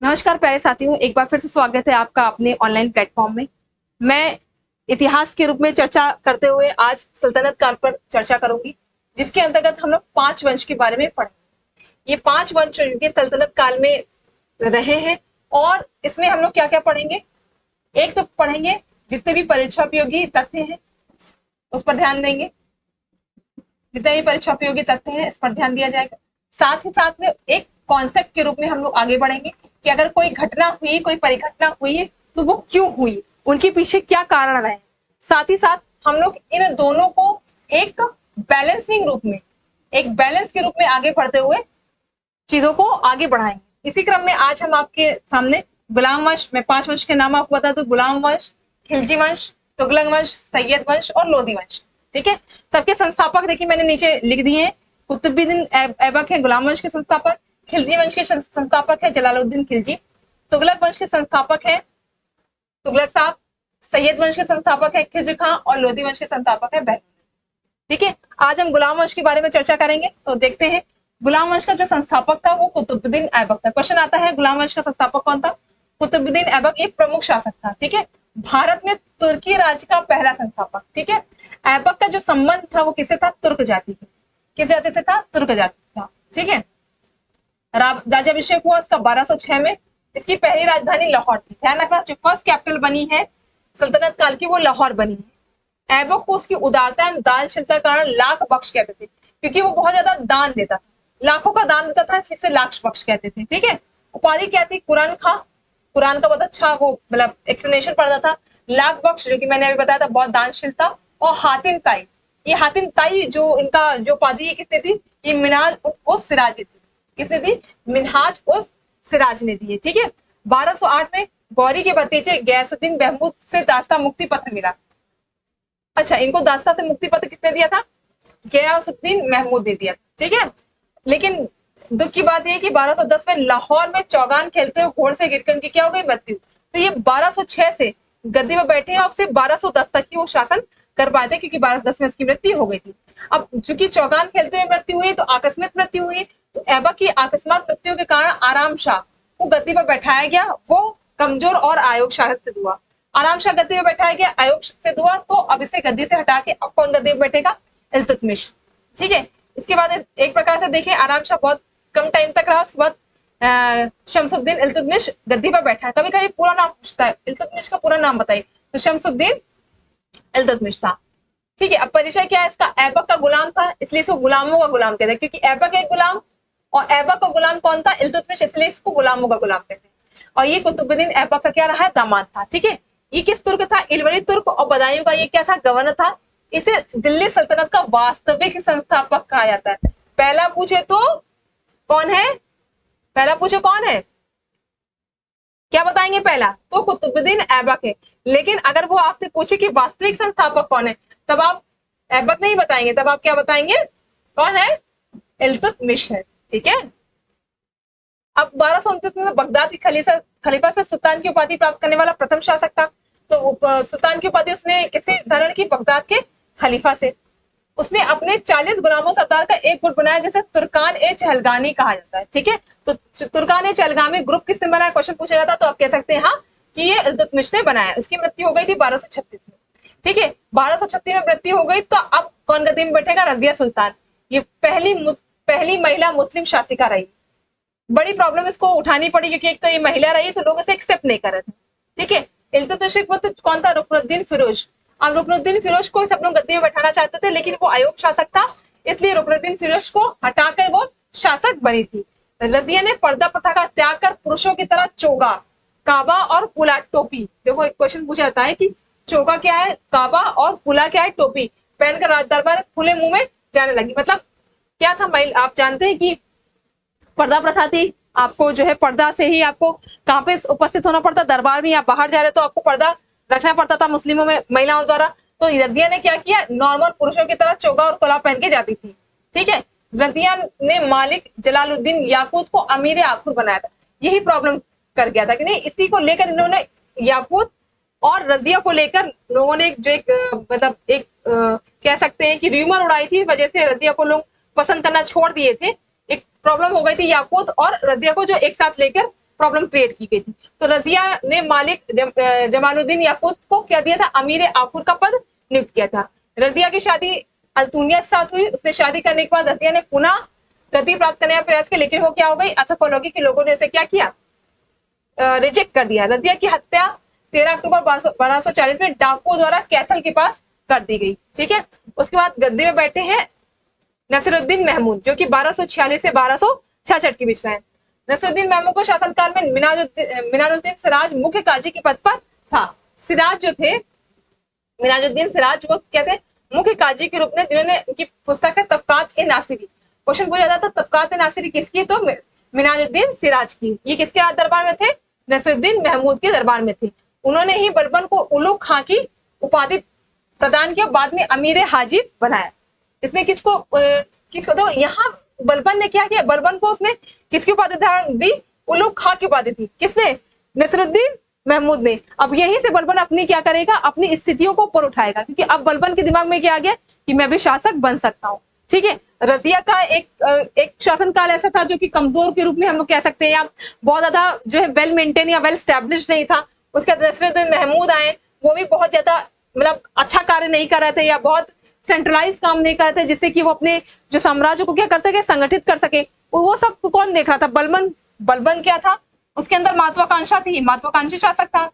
नमस्कार प्यारे साथियों, एक बार फिर से स्वागत है आपका अपने ऑनलाइन प्लेटफॉर्म में। मैं इतिहास के रूप में चर्चा करते हुए आज सल्तनत काल पर चर्चा करूंगी, जिसके अंतर्गत हम लोग 5 वंश के बारे में पढ़ेंगे। ये 5 वंश जो सल्तनत काल में रहे हैं, और इसमें हम लोग क्या क्या पढ़ेंगे। एक तो पढ़ेंगे जितने भी परीक्षा उपयोगी तथ्य हैं उस पर ध्यान देंगे, जितने भी परीक्षा उपयोगी तथ्य हैं इस पर ध्यान दिया जाएगा। साथ ही साथ में एक कॉन्सेप्ट के रूप में हम लोग आगे बढ़ेंगे कि अगर कोई घटना हुई, कोई परिघटना हुई है तो वो क्यों हुई, उनके पीछे क्या कारण रहे। साथ ही साथ हम लोग इन दोनों को एक बैलेंसिंग रूप में, एक बैलेंस के रूप में आगे बढ़ते हुए चीजों को आगे बढ़ाएंगे। इसी क्रम में आज हम आपके सामने गुलाम वंश, मैं 5 वंश के नाम आपको बता दूं। गुलाम वंश, खिलजी वंश, तुगलक वंश, सैयद वंश और लोधी वंश। ठीक है, सबके संस्थापक देखिए मैंने नीचे लिख दिए हैं। कुतुबुद्दीन ऐबक है गुलाम वंश के संस्थापक, खिलजी वंश के संस्थापक है जलालुद्दीन खिलजी, तुगलक वंश के संस्थापक है तुगलक साहब, सैयद वंश के संस्थापक है खिज्र खां और लोधी वंश के संस्थापक है बहलोल। ठीक है, आज हम गुलाम वंश के बारे में चर्चा करेंगे। तो देखते हैं, गुलाम वंश का जो संस्थापक था वो कुतुबुद्दीन ऐबक था। क्वेश्चन आता है गुलाम वंश का संस्थापक कौन था? कुतुबुद्दीन ऐबक एक प्रमुख शासक था। ठीक है, भारत में तुर्की राज्य का पहला संस्थापक। ठीक है, ऐबक का जो संबंध था वो किससे था? तुर्क जाति से। किस जाति से था? तुर्क जाति से था। ठीक है, राज्याभिषेक हुआ उसका 1206 में। इसकी पहली राजधानी लाहौर थी। ध्यान रखना, जो फर्स्ट कैपिटल बनी है सल्तनत काल की वो लाहौर बनी है। ऐबक को उसकी उदारता एवं दानशीलता के कारण लाख बख्श कहते थे, क्योंकि वो बहुत ज्यादा दान देता था, लाखों का दान देता था, इससे लाख बख्श कहते थे। ठीक है, उपाधि क्या थी? कुरान खां। कुरान का बहुत अच्छा वो मतलब एक्सप्लेनेशन पढ़ता था। लाख बख्श जो कि मैंने अभी बताया था, बहुत दानशील था। और हातिम ताई, ये हातिम ताई जो इनका जो उपाधि है किसने थी? ये मिनहाज उस सिराज थी। किसने दी? मिनहाज उस सिराज ने दी है। ठीक है, 1208 में गौरी के भतीजे गैसुद्दीन महमूद से दास्ता मुक्ति पत्र मिला। अच्छा, इनको दास्ता से मुक्ति पत्र किसने दिया था? गयासुद्दीन महमूद ने दिया। ठीक है, लेकिन दुख की बात यह कि 1210 में लाहौर में चौगान खेलते हुए घोड़ से गिरकर उनकी क्या हो गई? मृत्यु। तो ये 1206 से गद्दी पर बैठे हैं और सिर्फ 1210 तक ही वो शासन कर पाए थे, क्योंकि 1210 में इसकी मृत्यु हो गई थी। अब चूंकि चौगान खेलते हुए मृत्यु हुई तो आकस्मिक मृत्यु हुई, तो ऐबक की आकस्मिक मृत्यु के कारण आराम शाह को गद्दी पर बैठाया गया। वो कमजोर और आयोग शासित सिद्ध हुआ। आराम शाह गद्दी पर बैठाया गया, आयोग सिद्ध हुआ, तो अब इसे गद्दी से हटा के अब कौन गद्दी पर बैठेगा? इल्तुतमिश। ठीक है, इसके बाद एक प्रकार से देखें आराम शाह बहुत कम टाइम तक रहा। उसके बाद शमसुद्दीन इल्तुतमिश गद्दी पर बैठा। कभी कभी पूरा नाम पूछता है, इल्तुतमिश का पूरा नाम बताइए, तो शमसुद्दीन इल्तुतमिश था। ठीक है, अब परिचय क्या है इसका? ऐबक का गुलाम था, इसलिए इसको गुलामों का गुलाम कहते हैं, क्योंकि ऐबक एक गुलाम और ऐबक का गुलाम कौन था? इल्तुतमिश, इसलिए इसको गुलामों का गुलाम कहते हैं। और ये कुतुबुद्दीन ऐबक का क्या रहा है? दामाद था। ठीक है, ये किस तुर्क था? इलवरी तुर्क और बदायूं का ये क्या था? गवर्नर था। इसे दिल्ली सल्तनत का वास्तविक संस्थापक कहा जाता है। पहला पूछे तो कौन है? पहला पूछे कौन है? क्या बताएंगे? पहला तो कुतुबुद्दीन ऐबक है। लेकिन अगर वो आपसे पूछे कि वास्तविक संस्थापक कौन है, तब आप ऐबक नहीं बताएंगे, तब आप क्या बताएंगे? कौन है? इल्तुतमिश है। ठीक है, अब 1229 में बगदाद की खलीफा से सुल्तान की उपाधि प्राप्त करने वाला प्रथम शासक था। तो सुल्तान की उपाधि उसने किससे धारण की? बगदाद के खलीफा से। उसने अपने 40 गुलामों सरदार का एक गुट बनाया, जिसे तुर्कान ए चहलगानी कहा जाता है। ठीक है, तो तुर्कान ए चहलगामी ग्रुप किसने बनाया? क्वेश्चन पूछा जाता तो आप कह सकते हैं हाँ कि ये इल्तुतमिश ने बनाया। उसकी मृत्यु हो गई थी 1236 में। ठीक है, 1236 में मृत्यु हो गई, तो अब कौन गद्दी में बैठेगा? रजिया सुल्तान। ये पहली महिला मुस्लिम शासिका रही। बड़ी प्रॉब्लम इसको उठानी पड़ी, क्योंकि एक तो ये महिला रही तो लोग इसे एक्सेप्ट नहीं कर रहे थे। ठीक है, इल्तुतमिश के पुत्र कौन था? रुकनुद्दीन फिरोज। अब रुकनुद्दीन फिरोज को सब लोग गद्दी में बैठाना चाहते थे, लेकिन वो अयोग शासक था, इसलिए रुकनुद्दीन फिरोज को हटाकर वो शासक बनी थी। रजिया ने पर्दा प्रथा का त्याग कर पुरुषों की तरह चोगा, काबा और कुला, टोपी। देखो एक क्वेश्चन पूछा जाता है कि चोगा क्या है, काबा और कुला क्या है, टोपी पहनकर राज दरबार खुले मुंह में जाने लगी। मतलब क्या था? आप जानते हैं कि पर्दा प्रथा थी। आपको जो है पर्दा से ही आपको कहाँ पे उपस्थित होना पड़ता? दरबार में। आप बाहर जा रहे तो आपको पर्दा रखना पड़ता था मुस्लिमों में, महिलाओं द्वारा। तो रजिया ने क्या किया? नॉर्मल पुरुषों की तरह चोगा और कोला पहन के जाती थी। ठीक है, रजिया ने मालिक जलालुद्दीन याकूत को अमीर आखुर बनाया था। यही प्रॉब्लम कर गया था कि नहीं, इसी को लेकर इन्होंने याकूत और रजिया को लेकर लोगों ने जो एक मतलब एक कह सकते हैं कि र्यूमर उड़ाई थी, वजह से रजिया को लोग पसंद करना छोड़ दिए थे। एक प्रॉब्लम हो गई थी याकूत और रजिया को जो एक साथ लेकर प्रॉब्लम क्रिएट की गई थी। तो रजिया ने मालिक जमालुद्दीन याकूत को क्या दिया था, अमीर आफूर का पद नियुक्त किया था। रजिया की शादी अल्तुनिया के साथ हुई। उसने शादी करने के बाद रजिया ने पुनः गति प्राप्त करने का प्रयास किया, लेकिन वो क्या हो गई, असफल होगी कि लोगों ने उसे क्या किया, रिजेक्ट कर दिया। रजिया की हत्या 13 अक्टूबर 1240 में डाकुओं द्वारा कैथल के पास कर दी गई। ठीक है, उसके बाद गद्दी में बैठे हैं नसीरुद्दीन महमूद, जो कि 1246 से 1266 के बीच रहे। नसीरुद्दीन महमूद को शासनकाल में मिनाजुद्दीन सिराज मुख्य काजी के पद पर था। सिराज जो थे, मिनाजुद्दीन सिराज, वो क्या थे, मुख्य काजी के रूप में, जिन्होंने उनकी पुस्तक है तबकात ए नासिरी। क्वेश्चन पूछा जाता है तबकात ए नासिरी किसकी, तो मिनाजुद्दीन सिराज की। ये किसके दरबार में थे, नसीरुद्दीन महमूद के दरबार में थे। उन्होंने ही बलबन को उलूग खां की उपाधि प्रदान किया, बाद में अमीर हाजी बनाया। इसने किसको तो यहाँ बलबन ने क्या किया, बलबन को उसने किसकी उपाधि दी, उलूग खां की उपाधि दी। किसने, नसीरुद्दीन महमूद ने। अब यहीं से बलबन अपनी क्या करेगा, अपनी स्थितियों को ऊपर उठाएगा, क्योंकि अब बलबन के दिमाग में क्या आ गया कि मैं भी शासक बन सकता हूँ। ठीक है, रजिया का एक शासनकाल ऐसा था जो कि कमजोर के रूप में हम लोग कह सकते हैं, या बहुत ज्यादा जो है वेल मेंटेन या वेल स्टैब्लिश्ड नहीं था। उसके बाद नसीरुद्दीन महमूद आए, वो भी बहुत ज्यादा मतलब अच्छा कार्य नहीं कर रहे थे, या बहुत सेंट्रलाइज काम नहीं कर रहे थे, जिससे कि वो अपने जो साम्राज्य को क्या कर सके, संगठित कर सके। वो सब कौन देख रहा था, बलबन क्या था, उसके अंदर महत्वाकांक्षा थी, महत्वाकांक्षी शासक था।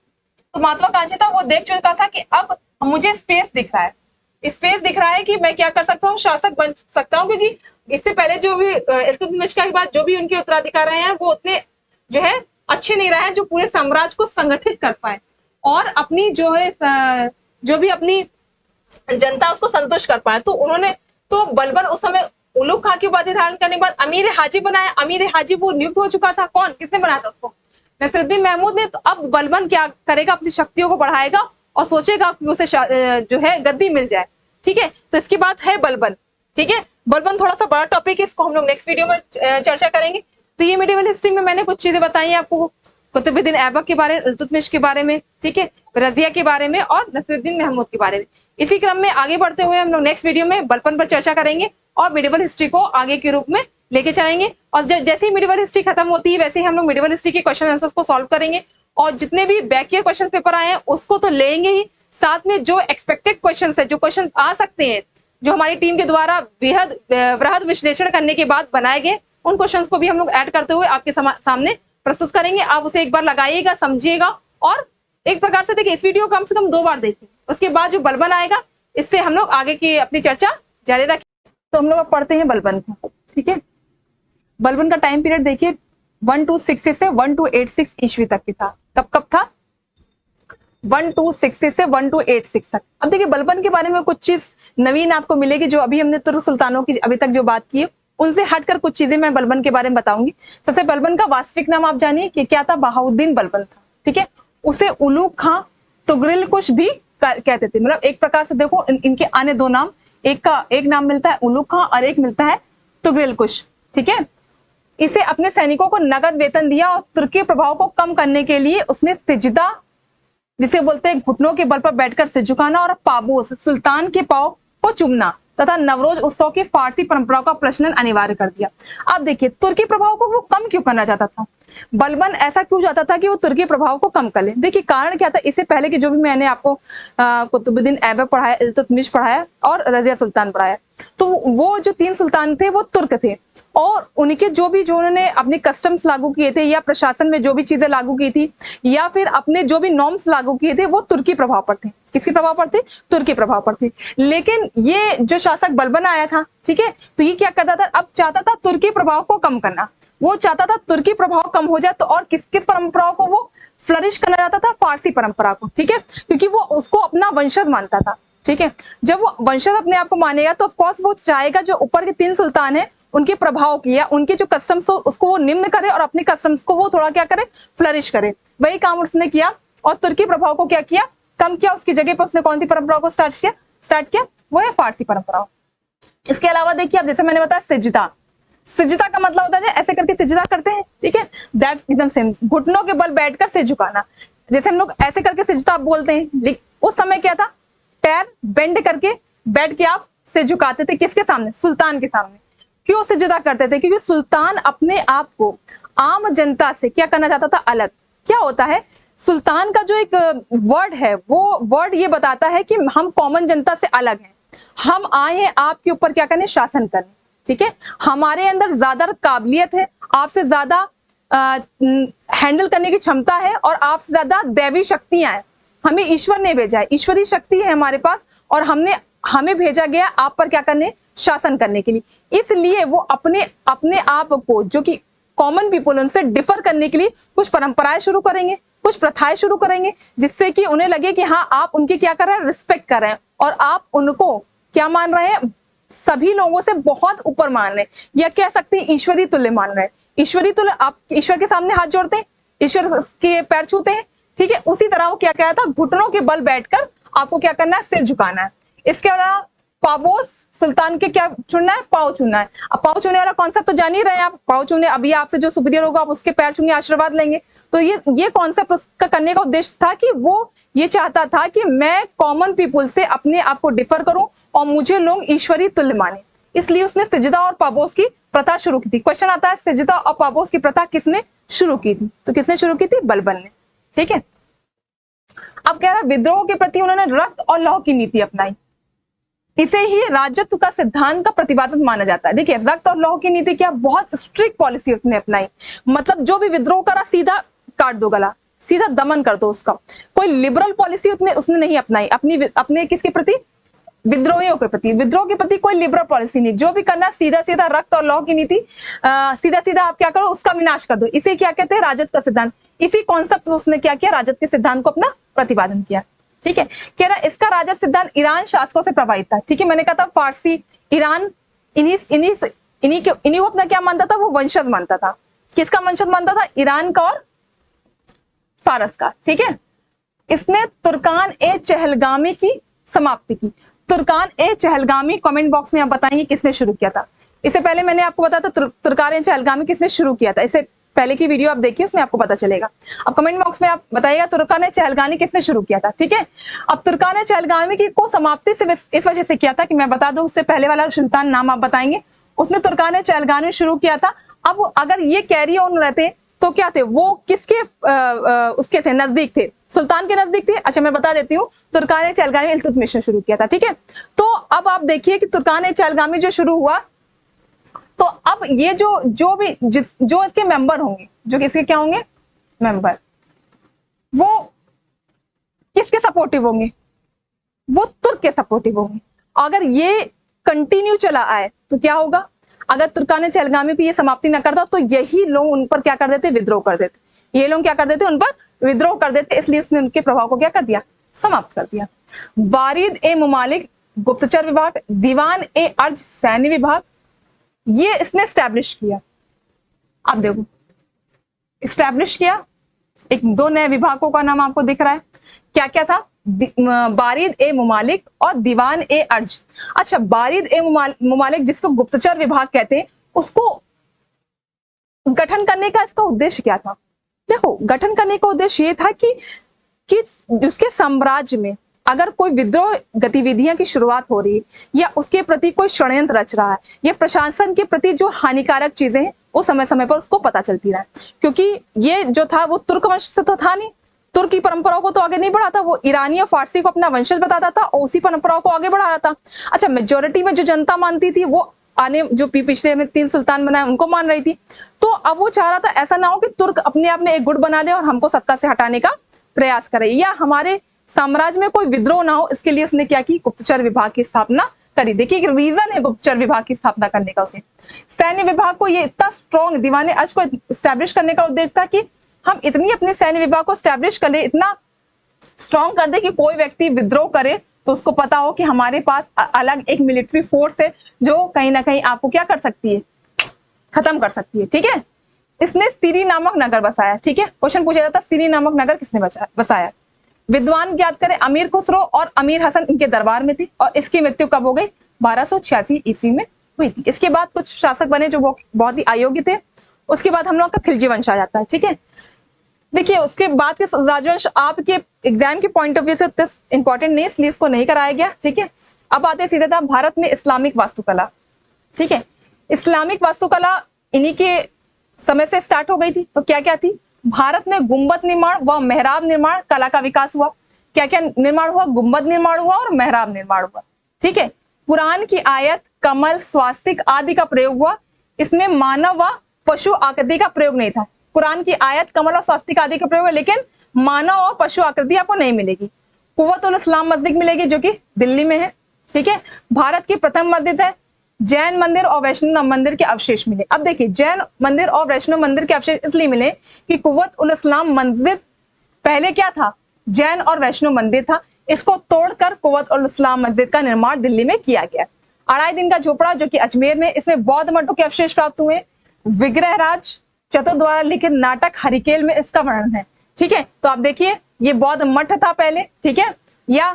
तो महत्वाकांक्षी था, वो देख चुका था कि अब मुझे स्पेस दिख रहा है कि मैं क्या कर सकता हूँ, शासक बन सकता हूँ। क्योंकि इससे पहले जो भी इल्तुतमिश के बाद जो भी उनके उत्तराधिकारी रहे हैं, वो उतने जो है अच्छे नहीं रहे हैं जो पूरे साम्राज्य को संगठित कर पाए और अपनी जो है जो भी अपनी जनता उसको संतुष्ट कर पाए। तो बलबन उस समय उलूग खां की उपाधि धारण करने के बाद अमीर हाजी बनाया। अमीर हाजी वो नियुक्त हो चुका था, कौन, किसने बनाया था उसको, नसीरुद्दीन महमूद ने। तो अब बलबन क्या करेगा, अपनी शक्तियों को बढ़ाएगा और सोचेगा कि उसे जो है गद्दी मिल जाए। ठीक है, तो इसकी बात है बलबन। ठीक है, बलबन थोड़ा सा बड़ा टॉपिक है, इसको हम लोग नेक्स्ट वीडियो में चर्चा करेंगे। तो ये मिडिवल हिस्ट्री में मैंने कुछ चीजें बताई हैं आपको, कुतुबुद्दीन ऐबक के बारे में, इल्तुतमिश के बारे में, ठीक है, रजिया के बारे में और नसीरुद्दीन महमूद के बारे में। इसी क्रम में आगे बढ़ते हुए हम लोग नेक्स्ट वीडियो में बलबन पर चर्चा करेंगे और मिडिवल हिस्ट्री को आगे के रूप में लेके चलेंगे। और जैसे ही मिडिवल हिस्ट्री खत्म होती है, वैसे ही हम लोग मिडिवल हिस्ट्री के क्वेश्चन आंसर्स को सॉल्व करेंगे। और जितने भी बैक ईयर क्वेश्चन पेपर आए हैं उसको तो लेंगे ही, साथ में जो एक्सपेक्टेड क्वेश्चन है, जो क्वेश्चन आ सकते हैं, जो हमारी टीम के द्वारा वृहद विश्लेषण करने के बाद बनाए गए, उन क्वेश्चंस को भी हम लोग ऐड करते हुए आपके सामने प्रस्तुत करेंगे। आप उसे एक बार लगाइएगा, समझिएगा और एक प्रकार से देखिए, इस वीडियो को कम से कम 2 बार देखिए। उसके बाद जो बलबन आएगा, इससे हम लोग आगे की अपनी चर्चा जारी रखें। तो हम लोग अब पढ़ते हैं बलबन को। ठीक है, बलबन का टाइम पीरियड देखिए 1266 से 1286 ईस्वी तक की था। कब था, 1266 से 1286 तक। अब देखिए बलबन के बारे में कुछ चीज नवीन आपको मिलेगी, जो अभी हमने तुर्क सुल्तानों की अभी तक जो बात की है उनसे हटकर कुछ चीजें मैं बलबन के बारे में बताऊंगी। सबसे बलबन का वास्तविक नाम आप जानिए कि क्या था, बहाउद्दीन बलबन था। ठीक है, उसे उलूग खां तुगरिलकुश भी कहते थे। मतलब एक प्रकार से देखो इनके अन्य 2 नाम, एक नाम मिलता है उलूग खां और एक मिलता है तुगरिलकुश। ठीक है, इसे अपने सैनिकों को नगद वेतन दिया और तुर्की प्रभाव को कम करने के लिए उसने सिजदा, जिसे बोलते हैं घुटनों के बल पर बैठकर सिर झुकाना, और पाबोस, सुल्तान के पांव को चूमना तथा नवरोज उत्सव की फारसी परंपराओं का प्रचलन अनिवार्य कर दिया। अब देखिए तुर्की प्रभाव को वो कम क्यों करना चाहता था, बलबन ऐसा क्यों चाहता था कि वो तुर्की प्रभाव को कम कर ले। देखिए कारण क्या था, इससे पहले कि जो भी मैंने आपको कुतुबुद्दीन ऐबक पढ़ाया, इल्तुतमिश पढ़ाया और रजिया सुल्तान पढ़ाया, तो वो जो 3 सुल्तान थे वो तुर्क थे और उनके जो उन्होंने अपने कस्टम्स लागू किए थे या प्रशासन में जो भी चीजें लागू की थी या फिर अपने जो भी नॉर्म्स लागू किए थे वो तुर्की प्रभाव पर थे। किसके प्रभाव पर थे, तुर्की प्रभाव पर थे। लेकिन ये जो शासक बलबन आया था, ठीक है, तो ये क्या करता था, अब चाहता था तुर्की प्रभाव को कम करना। वो चाहता था तुर्की प्रभाव कम हो जाए, तो और किस किस परंपराओं को वो फ्लरिश करना चाहता था, फारसी परंपरा को। ठीक है, क्योंकि वो उसको अपना वंशज मानता था। ठीक है, जब वो वंशज अपने आप को मानेगा तो ऑफकोर्स वो चाहेगा जो ऊपर के 3 सुल्तान है उनके प्रभाव की या उनके जो कस्टम्स हो उसको वो निम्न करे और अपने कस्टम्स को वो थोड़ा क्या करे, फ्लरिश करे। वही काम उसने किया और तुर्की प्रभाव को क्या किया, कम किया। उसकी जगह पर उसने कौन सी परंपरा को स्टार्ट किया, वो है फारसी परंपरा। इसके अलावा देखिए, अब जैसे मैंने बताया सिजदा का मतलब होता है ऐसे करके सिजदा करते हैं। ठीक है, दैट एकदम सेम, घुटनों के बल बैठकर सिर झुकाना। जैसे हम लोग ऐसे करके सिजदा बोलते हैं, उस समय क्या था, पैर बेंड करके बैठ के आप सिर झुकाते थे। किसके सामने, सुल्तान के सामने। क्यों सिजदा करते थे, क्योंकि सुल्तान अपने आप को आम जनता से क्या करना चाहता था, अलग। क्या होता है, सुल्तान का जो एक वर्ड है, वो वर्ड ये बताता है कि हम कॉमन जनता से अलग हैं, हम आए हैं आपके ऊपर क्या करने, शासन करने, ठीक है। हमारे अंदर ज्यादा काबिलियत है, आपसे ज्यादा हैंडल करने की क्षमता है, और आपसे ज्यादा दैवी शक्तियां हैं। हमें ईश्वर ने भेजा है, ईश्वरीय शक्ति है हमारे पास, और हमें भेजा गया आप पर क्या करने, शासन करने के लिए। इसलिए वो अपने आप को, जो कि कॉमन पीपल, उनसे डिफर करने के लिए कुछ परंपराएं शुरू करेंगे, कुछ प्रथाएं शुरू करेंगे, जिससे कि उन्हें लगे कि हाँ, आप उनकी क्या कर रहे हैं, रिस्पेक्ट कर रहे हैं, और आप उनको क्या मान रहे हैं, सभी लोगों से बहुत ऊपर मान रहे हैं, या कह सकते हैं ईश्वरीय तुल्य मान रहे हैं। ईश्वरीय तुल्य, आप ईश्वर के सामने हाथ जोड़ते हैं, ईश्वर के पैर छूते हैं, ठीक है। उसी तरह वो क्या कहा था, घुटनों के बल बैठकर आपको क्या करना है, सिर झुकाना है। इसके अलावा पाबोस सुल्तान के क्या चुनना है, पाँव चुनना है। अब पाँव चुनने वाला कॉन्सेप्ट तो जान ही रहे हैं आप, पाँव चुनने, अभी आपसे जो सुपीरियर होगा आप उसके पैर चुनके आशीर्वाद लेंगे। तो ये कॉन्सेप्ट उसका करने का उद्देश्य था कि वो ये चाहता था कि मैं कॉमन पीपल से अपने आप को डिफर करूं और मुझे लोग ईश्वरीय तुल्य माने। इसलिए उसने सिजदा और पाबोस की प्रथा शुरू की थी। क्वेश्चन आता है, सिजदा और पाबोस की प्रथा किसने शुरू की थी? तो किसने शुरू की थी? बलबन ने, ठीक है। अब कह रहा है विद्रोह के प्रति उन्होंने रक्त और लौह की नीति अपनाई। इसे ही राजत्व का सिद्धांत का प्रतिपादन माना जाता है। देखिए, रक्त और लौह की नीति क्या, बहुत स्ट्रिक्ट पॉलिसी उसने अपनाई। मतलब जो भी विद्रोह करा सीधा काट दो गला, सीधा दमन कर दो उसका। कोई लिबरल पॉलिसी उसने नहीं अपनाई अपने किसके प्रति, विद्रोहियों के प्रति। विद्रोह के प्रति कोई लिबरल पॉलिसी नहीं, जो भी करना सीधा सीधा रक्त और लौह की नीति, सीधा सीधा आप क्या करो, उसका विनाश कर दो। इसे क्या कहते हैं, राजत्व का सिद्धांत। इसी कॉन्सेप्ट उसने क्या किया, राजत्व के सिद्धांत को अपना प्रतिपादन किया, ठीक है। कह रहा इसका राजत्व सिद्धांत ईरान शासकों से प्रभावित था, ठीक है। मैंने कहा था फारसी, ईरान, इन्हीं को अपना क्या मानता था, वो वंशज मानता था। किसका वंशज मानता था? ईरान का और फारस का, ठीक है। इसने तुर्कान ए चहलगामी की समाप्ति की। तुर्कान ए चहलगामी कमेंट बॉक्स में आप बताएंगे किसने शुरू किया था। इससे पहले मैंने आपको बताया था तुर्कान ए चहलगामी किसने शुरू किया था। इससे पहले की वीडियो आप देखिए, उसमें आपको पता चलेगा। अब कमेंट बॉक्स में आप बताइएगा तुर्कान ए चहलगामी किसने शुरू किया था, ठीक है। अब तुर्कान ए चहलगामी की को समाप्ति से इस वजह से किया था कि मैं बता दूं, उससे पहले वाला सुल्तान नाम आप बताएंगे, उसने तुर्कान ए चहलगामी शुरू किया था। अब अगर ये कैरी ऑन रहते तो क्या थे वो, किसके उसके थे, नजदीक थे, सुल्तान के नजदीक थे। अच्छा, मैं बता देती हूँ, तुर्कान ए चहलगामी इल्तुतमिश ने शुरू किया था, ठीक है। तो अब आप देखिए कि तुर्कान ए चहलगामी जो शुरू हुआ, तो अब ये जो इसके मेंबर होंगे, जो किसके क्या होंगे, मेंबर, वो किसके सपोर्टिव होंगे, वो तुर्क के सपोर्टिव होंगे। अगर ये कंटिन्यू चला आए तो क्या होगा, अगर तुर्कान ए चहलगामी को ये समाप्ति न करता तो यही लोग उन पर क्या कर देते, विद्रोह कर देते। ये लोग क्या कर देते, उन पर विद्रोह कर देते। इसलिए उसने उनके प्रभाव को क्या कर दिया, समाप्त कर दिया। बारिद ए मुमालिक गुप्तचर विभाग, दीवान ए अर्ज सैन्य विभाग, ये इसने स्टैब्लिश किया। आप देखो, स्टैब्लिश किया, एक दो नए विभागों का नाम आपको दिख रहा है। क्या क्या था, बारिद ए मुमालिक और दीवान ए अर्ज। अच्छा, बारिद ए मुमालिक जिसको गुप्तचर विभाग कहते हैं, उसको गठन करने का इसका उद्देश्य क्या था? देखो, गठन करने का उद्देश्य ये था कि उसके साम्राज्य में अगर कोई विद्रोह गतिविधियां की शुरुआत हो रही है, या उसके प्रति कोई षड्यंत्र रच रहा है, या प्रशासन के प्रति जो हानिकारक चीजें हैं वो समय समय पर उसको पता चलती रहा। क्योंकि ये जो था वो तुर्क वंश से तो था नहीं, तुर्क की परंपराओं को तो आगे नहीं बढ़ाता, वो ईरानी और फारसी को अपना वंशज बताता था और उसी परंपराओं को आगे बढ़ा रहा था। अच्छा, मेजोरिटी में जो जनता मानती थी वो जो पिछले में 3 सुल्तान बनाए उनको मान रही थी। तो अब वो चाह रहा था ऐसा ना हो कि तुर्क अपने आप में एक गुट बना दे और हमको सत्ता से हटाने का प्रयास करे, या हमारे साम्राज्य में कोई विद्रोह ना हो। इसके लिए उसने क्या की, गुप्तचर विभाग की स्थापना करी। देखिए, एक रीजन है गुप्तचर विभाग की स्थापना करने का उसे। सैन्य विभाग को ये इतना स्ट्रॉन्ग, दीवान ए अर्ज को स्टैब्लिश करने का उद्देश्य था कि हम इतनी अपने सैन्य विभाग को स्टैब्लिश कर ले, इतना स्ट्रॉन्ग कर दे कि कोई व्यक्ति विद्रोह करे तो उसको पता हो कि हमारे पास अलग एक मिलिट्री फोर्स है जो कहीं ना कहीं आपको क्या कर सकती है, खत्म कर सकती है, ठीक है। इसने सीरी नामक नगर बसाया, ठीक है। क्वेश्चन पूछा जाता है, सीरी नामक नगर किसने बसाया? विद्वान ज्ञात करें, अमीर खुसरो और अमीर हसन इनके दरबार में थी, और इसकी मृत्यु कब हो गई? 1286 ईस्वी में हुई थी। इसके बाद कुछ शासक बने जो बहुत ही अयोग्य थे। उसके बाद हम लोग का खिलजी वंश आ जाता है, ठीक है। देखिए, उसके बाद के राजवंश आपके एग्जाम के पॉइंट ऑफ व्यू से इंपॉर्टेंट नहीं, इसलिए इसको नहीं कराया गया, ठीक है। अब आते सीधे था भारत में इस्लामिक वास्तुकला, ठीक है। इस्लामिक वास्तुकला इन्हीं के समय से स्टार्ट हो गई थी। तो क्या क्या थी? भारत में गुंबद निर्माण व मेहराब निर्माण कला का विकास हुआ। क्या क्या निर्माण हुआ? गुंबद निर्माण हुआ और मेहराब निर्माण हुआ। ठीक है। कुरान की आयत, कमल, स्वास्तिक आदि का प्रयोग हुआ। इसमें मानव व पशु आकृति का प्रयोग नहीं था। कुरान की आयत, कमल और स्वास्तिक आदि का प्रयोग है, लेकिन मानव और पशु आकृति आपको नहीं मिलेगी। कुव्वतुल इस्लाम मस्जिद मिलेगी जो कि दिल्ली में है। ठीक है। भारत की प्रथम मस्जिद है। जैन मंदिर और वैष्णव मंदिर के अवशेष मिले। अब देखिए, जैन मंदिर और वैष्णव मंदिर के अवशेष इसलिए मिले कि कुव्वतुल इस्लाम मस्जिद पहले क्या था? जैन और वैष्णव मंदिर था। इसको तोड़कर कुव्वतुल इस्लाम मस्जिद का निर्माण दिल्ली में किया गया। अढ़ाई दिन का झोपड़ा जो कि अजमेर में, इसमें बौद्ध मठों के अवशेष प्राप्त हुए। विग्रहराज चतुर द्वारा लिखित नाटक हरिकेल में इसका वर्णन है। ठीक है। तो आप देखिए, ये बौद्ध मठ था पहले। ठीक है। या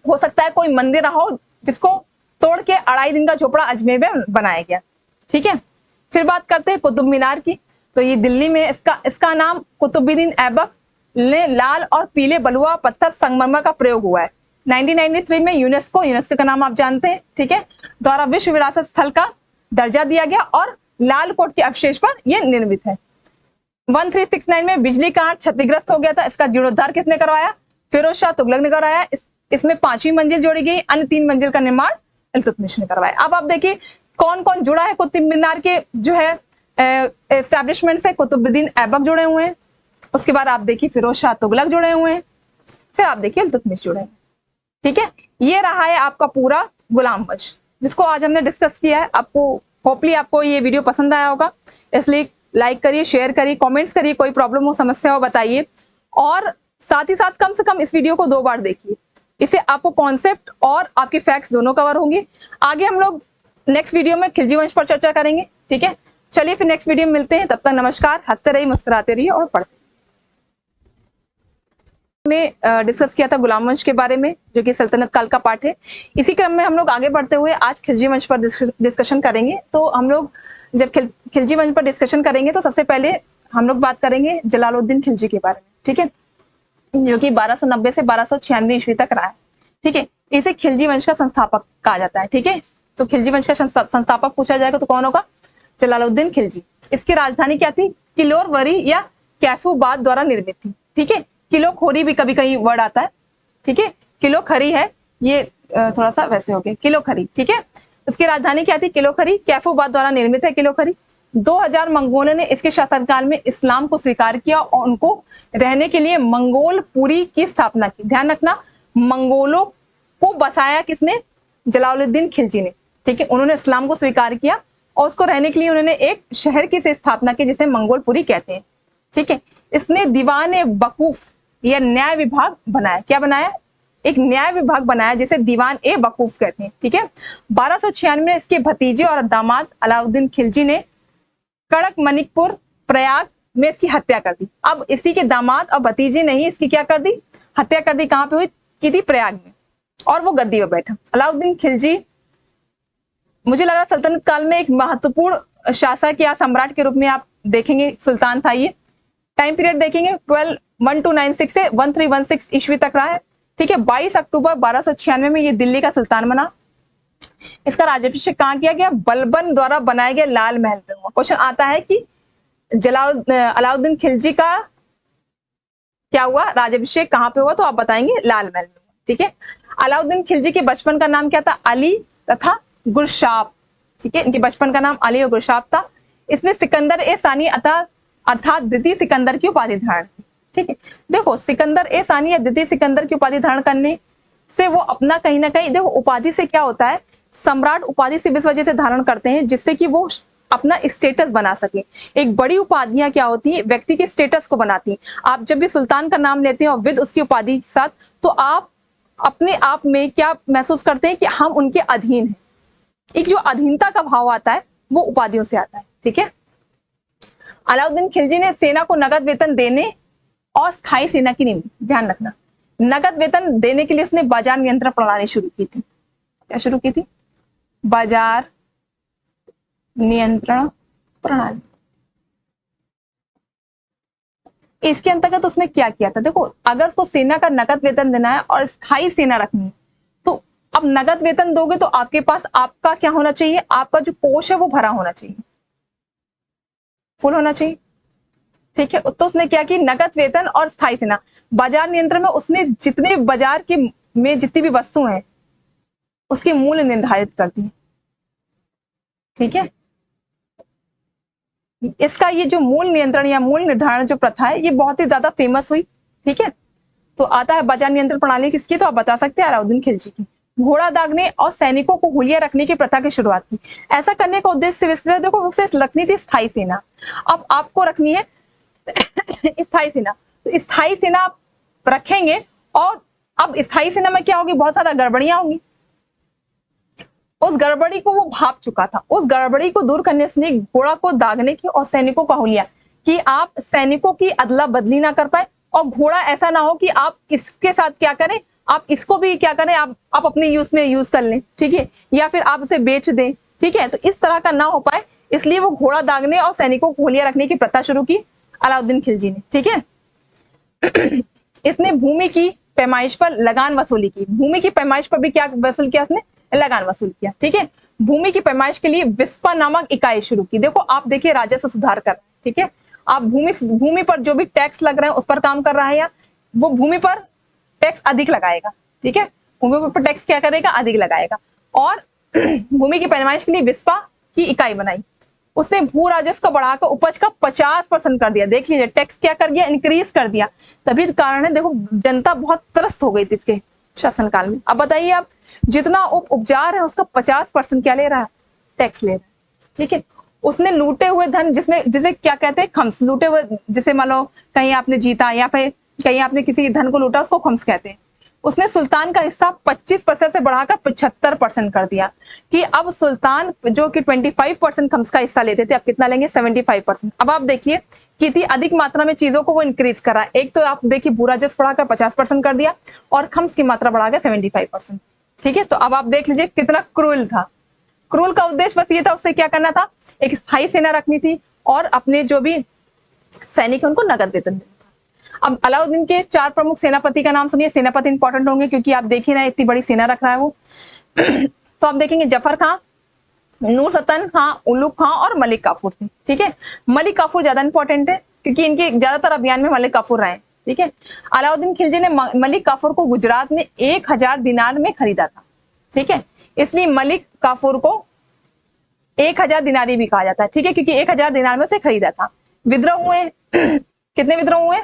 हो सकता है कोई मंदिर रहा हो जिसको तोड़ के अढ़ाई दिन का झोपड़ा अजमेर में बनाया गया। ठीक है। फिर बात करते हैं कुतुब मीनार की। तो ये दिल्ली में, इसका नाम कुतुबुद्दीन ऐबक ने लाल और पीले बलुआ पत्थर संगमरमर का प्रयोग हुआ है। 1993 में यूनेस्को का नाम आप जानते हैं, ठीक है, द्वारा विश्व विरासत स्थल का दर्जा दिया गया और लाल कोट के अवशेष पर यह निर्मित है। 1369 में बिजली काट क्षतिग्रस्त हो गया था। इसका जीर्णोद्धार किसने करवाया? फिरोज शाह तुगलक ने करवाया। इसमें 5वीं मंजिल जोड़ी गई। अन्य 3 मंजिल का निर्माण इल्तुतमिश ने करवाया। अब आप देखिए कौन कौन जुड़ा है कुतुब मीनार के जो है एस्टैब्लिशमेंट से। कुतुबुद्दीन ऐबक जुड़े हुए हैं। उसके बाद आप देखिए फिरोज शाह तुगलक जुड़े हुए हैं। फिर आप देखिए इल्तुतमिश जुड़े हैं। ठीक है। ये रहा है आपका पूरा गुलाम वंश जिसको आज हमने डिस्कस किया है। आपको होपली आपको ये वीडियो पसंद आया होगा, इसलिए लाइक करिए, शेयर करिए, कमेंट्स करिए, कोई प्रॉब्लम हो, समस्या हो बताइए, और साथ ही साथ कम से कम इस वीडियो को 2 बार देखिए। इससे आपको कॉन्सेप्ट और आपके फैक्ट्स दोनों कवर होंगे। आगे हम लोग नेक्स्ट वीडियो में खिलजी वंश पर चर्चा करेंगे। ठीक है। चलिए फिर नेक्स्ट वीडियो में मिलते हैं। तब तक नमस्कार। हंसते रहिए, मुस्कुराते रहिए और पढ़ते ने डिस्कस किया था गुलाम वंश के बारे में, जो कि सल्तनत काल का पार्ट है। इसी क्रम में हम लोग आगे बढ़ते हुए आज खिलजी वंश पर डिस्कशन करेंगे। तो हम लोग जब खिलजी वंश पर डिस्कशन करेंगे तो सबसे पहले हम लोग बात करेंगे जलालुद्दीन खिलजी के बारे में। ठीक है। जो कि 1290 से 1296 ईस्वी तक रहा है। ठीक है। इसे खिलजी वंश का संस्थापक कहा जाता है। ठीक है। तो खिलजी वंश का संस्थापक पूछा जाएगा तो कौन होगा? जलालुद्दीन खिलजी। इसकी राजधानी क्या थी? किलोर वरी या कैफूबाद द्वारा निर्मित थी। ठीक है। किलो खोरी भी कभी कहीं वर्ड आता है। ठीक है। किलो खरी है, ये थोड़ा सा वैसे हो गया, किलो खरी। ठीक है। इसकी राजधानी क्या थी? किलो खरी। कैफूबाद द्वारा निर्मित है किलो खरी। 2000 मंगोलों ने इसके शासनकाल में इस्लाम को स्वीकार किया और उनको रहने के लिए मंगोलपुरी की स्थापना की। ध्यान रखना, मंगोलों को बसाया किसने? जलालुद्दीन खिलजी ने। ठीक है। उन्होंने इस्लाम को स्वीकार किया और उसको रहने के लिए उन्होंने एक शहर की से स्थापना की जिसे मंगोलपुरी कहते हैं। ठीक है। इसने दीवान वकूफ या न्याय विभाग बनाया। क्या बनाया? एक न्याय विभाग बनाया जिसे दीवान ए वकूफ कहते हैं। ठीक है। 1296 में इसके भतीजे और दामाद अलाउद्दीन खिलजी ने कड़क मणिकपुर प्रयाग में इसकी हत्या कर दी। अब इसी के दामाद और भतीजे ने ही इसकी क्या कर दी? हत्या कर दी। कहां पे हुई? की थी? प्रयाग में। और वो गद्दी पे बैठा। अलाउद्दीन खिलजी मुझे लगा सल्तनत काल में एक महत्वपूर्ण शासक या सम्राट के रूप में आप देखेंगे, सुल्तान था ये। टाइम पीरियड देखेंगे 1296 से 1316 ईस्वी तक रहा है। ठीक है। 22 अक्टूबर 1296 में ये दिल्ली का सुल्तान बना। इसका राज्याभिषेक कहाँ किया गया? बलबन द्वारा बनाए गए लाल महल में हुआ। क्वेश्चन आता है कि अलाउद्दीन खिलजी का क्या हुआ? राज्याभिषेक कहाँ पे हुआ? तो आप बताएंगे लाल महल में। ठीक है। अलाउद्दीन खिलजी के बचपन का नाम क्या था? अली तथा गुरशाब। ठीक है। इनके बचपन का नाम अली और गुरशाब था। इसने सिकंदर ए सानी अर्थात द्वितीय सिकंदर की उपाधि धारण की। ठीक है। देखो, सिकंदर ए सानी या द्वितीय सिकंदर की उपाधि धारण करने से वो अपना कहीं ना कहीं, देखो उपाधि से क्या होता है, सम्राट उपाधि से इस वजह से धारण करते हैं जिससे कि वो अपना स्टेटस बना सके। एक बड़ी उपाधियां क्या होती है? व्यक्ति के स्टेटस को बनाती हैं। आप जब भी सुल्तान का नाम लेते हैं और विद उसकी उपाधि के साथ, तो आप अपने आप में क्या महसूस करते हैं कि हम उनके अधीन हैं। एक जो अधीनता का भाव आता है वो उपाधियों से आता है। ठीक है। अलाउद्दीन खिलजी ने सेना को नगद वेतन देने और स्थायी सेना की नींव। ध्यान रखना, नगद वेतन देने के लिए उसने बाजार नियंत्रण प्रणाली शुरू की थी। क्या शुरू की थी? बाजार नियंत्रण प्रणाली। इसके अंतर्गत उसने क्या किया था? देखो, अगर उसको सेना का नगद वेतन देना है और स्थायी सेना रखनी है, तो अब नगद वेतन दोगे तो आपके पास आपका क्या होना चाहिए? आपका जो कोष है वो भरा होना चाहिए। फुल होना चाहिए, ठीक है। तो उसने क्या की, नकद वेतन और स्थायी सेना। बाजार नियंत्रण में उसने जितने बाजार के में जितनी भी वस्तु हैं उसके मूल्य निर्धारित कर दिए, ठीक है। इसका ये जो मूल्य नियंत्रण या मूल्य निर्धारण जो प्रथा है ये बहुत ही ज्यादा फेमस हुई, ठीक है। तो आता है बाजार नियंत्रण प्रणाली किसकी, तो आप बता सकते हैं अलाउद्दीन खिलजी की। घोड़ा दागने और सैनिकों को हुलिया रखने की प्रथा की शुरुआत की। ऐसा करने का उद्देश्य देखो उसे रखनी थी स्थायी सेना। अब आपको रखनी है स्थायी सेना, तो स्थायी सेना आप रखेंगे और अब स्थायी सेना में क्या होगी, बहुत सारा गड़बड़ियां होंगी। उस गड़बड़ी को वो भाप चुका था, उस गड़बड़ी को दूर करने उसने घोड़ा को दागने की और सैनिकों का हुलिया, कि आप सैनिकों की अदला बदली ना कर पाए और घोड़ा ऐसा ना हो कि आप इसके साथ क्या करें, आप इसको भी क्या करें, आप अपने यूज में यूज कर लें, ठीक है, या फिर आप उसे बेच दें, ठीक है। तो इस तरह का ना हो पाए, इसलिए वो घोड़ा दागने और सैनिकों को हुलिया रखने की प्रथा शुरू की अलाउद्दीन खिलजी ने, ठीक है। इसने भूमि की पैमाइश पर लगान वसूली की। भूमि की पैमाइश पर भी क्या वसूल किया उसने, लगान वसूल किया, ठीक है। भूमि की पैमाइश के लिए विस्पा नामक इकाई शुरू की। देखो आप देखिए राजस्व सुधार कर, ठीक है। आप भूमि पर जो भी टैक्स लग रहे हैं उस पर काम कर रहा है, या वो भूमि पर टैक्स अधिक लगाएगा, ठीक है। भूमि पर टैक्स क्या करेगा, अधिक लगाएगा। और भूमि की पैमाइश के लिए विस्पा की इकाई बनाई। उसने भू राजस्व को बढ़ाकर उपज का 50% कर दिया। देख लीजिए टैक्स क्या कर दिया, इंक्रीज कर दिया। तभी कारण है, देखो जनता बहुत त्रस्त हो गई थी इसके शासनकाल में। अब बताइए आप, जितना उपजा रहे हैं उसका 50% क्या ले रहा है, टैक्स ले रहा है, ठीक है। उसने लूटे हुए धन, जिसे क्या कहते हैं, खम्स। लूटे हुए, जिसे मान लो कहीं आपने जीता या फिर कहीं आपने किसी धन को लूटा, उसको खम्स कहते हैं। उसने सुल्तान का हिस्सा 25% से बढ़ाकर 75% कर दिया, कि अब सुल्तान जो कि 25% खम्स का हिस्सा लेते थे, अब कितना लेंगे, 75%। अब आप देखिए कितनी अधिक मात्रा में चीजों को वो इंक्रीज करा। एक तो आप देखिए बुरा जस बढ़ाकर 50% कर दिया और खम्स की मात्रा बढ़ाकर 75%, ठीक है। तो अब आप देख लीजिए कितना क्रूल था। क्रूल का उद्देश्य बस ये था, उससे क्या करना था, एक स्थायी सेना रखनी थी और अपने जो भी सैनिक है उनको नगद वेतन देना था। अब अलाउद्दीन के 4 प्रमुख सेनापति का नाम सुनिए। सेनापति इंपॉर्टेंट होंगे क्योंकि आप देखिए ना इतनी बड़ी सेना रख रहा है वो। तो आप देखेंगे जफर खां, नूरसतन खां, उलुग खां और मलिक काफूर थे, ठीक है। मलिक काफूर ज्यादा इंपॉर्टेंट है क्योंकि इनके ज्यादातर अभियान में मलिक काफूर रहे, ठीक है। अलाउद्दीन खिलजी ने मलिक काफूर को गुजरात में 1000 दिनार में खरीदा था, ठीक है। इसलिए मलिक काफूर को 1000 दिनारी भी कहा जाता है, ठीक है, क्योंकि 1000 दिनार में से खरीदा था। विद्रोह हुए कितने विद्रोह हुए,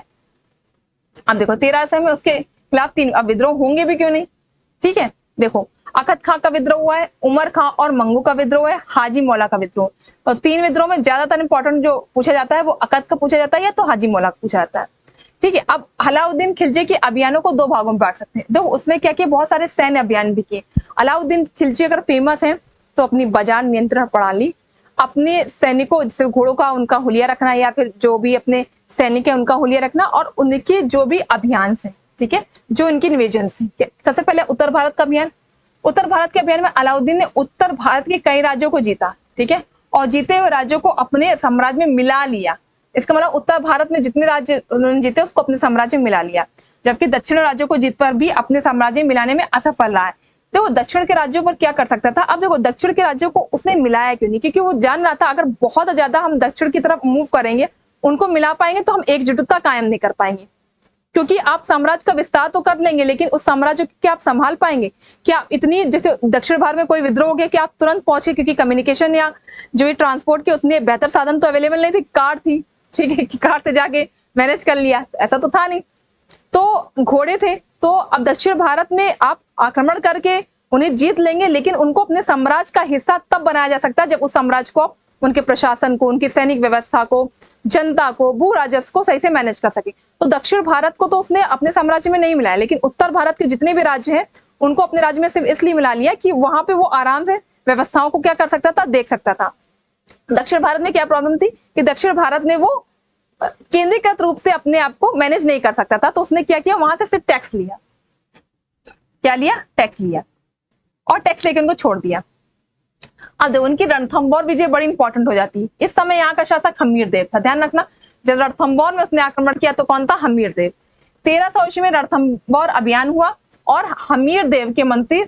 अब देखो 1300 में उसके खिलाफ 3। अब विद्रोह होंगे भी क्यों नहीं, ठीक है। देखो अखत खां का विद्रोह हुआ है, उमर खां और मंगू का विद्रोह है, हाजी मौला का विद्रोह। और 3 विद्रोह में ज्यादातर इंपॉर्टेंट जो पूछा जाता है वो अकद का पूछा जाता है या तो हाजी मौला का पूछा जाता है, ठीक है। अब अलाउद्दीन खिलजी के अभियानों को 2 भागों में बांट सकते हैं। देखो उसने क्या किया, बहुत सारे सैन्य अभियान भी किए। अलाउद्दीन खिलजी अगर फेमस है तो अपनी बाजार नियंत्रण प्रणाली, अपने सैनिकों जैसे घोड़ों का उनका हुलिया रखना या फिर जो भी अपने सैनिक है उनका हुलिया रखना, और उनके जो भी अभियान है, ठीक है, जो इनके निवेदन है। सबसे पहले उत्तर भारत का अभियान। उत्तर भारत के अभियान में अलाउद्दीन ने उत्तर भारत के कई राज्यों को जीता, ठीक है, और जीते हुए राज्यों को अपने साम्राज्य में मिला लिया। इसका मतलब उत्तर भारत में जितने राज्य उन्होंने जीते उसको अपने साम्राज्य में मिला लिया, जबकि दक्षिण राज्यों को जीत पर भी अपने साम्राज्य में मिलाने में असफल रहा है। देखो दक्षिण के राज्यों पर क्या कर सकता था। अब देखो दक्षिण के राज्यों को उसने मिलाया क्यों नहीं, क्योंकि वो जान रहा था अगर बहुत ज्यादा हम दक्षिण की तरफ मूव करेंगे, उनको मिला पाएंगे तो हम एकजुटता कायम नहीं कर पाएंगे। क्योंकि आप साम्राज्य का विस्तार तो कर लेंगे लेकिन उस साम्राज्य को क्या आप संभाल पाएंगे, क्या इतनी, जैसे दक्षिण भारत में कोई विद्रोह हो गया कि आप तुरंत पहुंचे, क्योंकि कम्युनिकेशन या जो भी ट्रांसपोर्ट के उतने बेहतर साधन तो अवेलेबल नहीं थे। कार थी, ठीक है, कि कार से जाके मैनेज कर लिया, ऐसा तो था नहीं। तो घोड़े थे, तो अब दक्षिण भारत में आप आक्रमण करके उन्हें जीत लेंगे, लेकिन उनको अपने साम्राज्य का हिस्सा तब बनाया जा सकता है जब उस साम्राज्य को, उनके प्रशासन को, उनकी सैनिक व्यवस्था को, जनता को, भू राजस्व को सही से मैनेज कर सके। तो दक्षिण भारत को तो उसने अपने साम्राज्य में नहीं मिलाया, लेकिन उत्तर भारत के जितने भी राज्य हैं उनको अपने राज्य में सिर्फ इसलिए मिला लिया कि वहां पे वो आराम से व्यवस्थाओं को क्या कर सकता था, देख सकता था। दक्षिण भारत में क्या प्रॉब्लम थी कि दक्षिण भारत में वो केंद्रीकृत रूप से अपने आप को मैनेज नहीं कर सकता था, तो उसने क्या किया, वहां से सिर्फ टैक्स लिया। क्या लिया, टैक्स लिया, और टैक्स लेकर उनको छोड़ दिया। अब देखो उनकी रणथंबोर विजय बड़ी इंपॉर्टेंट हो जाती है। इस समय यहाँ का शासक हमीर देव था, ध्यान रखना। जब रणथंबोर में उसने आक्रमण किया तो कौन था, हमीर देव। 1300 ईस्वी में रणथंबोर अभियान हुआ और हमीर देव के मंत्री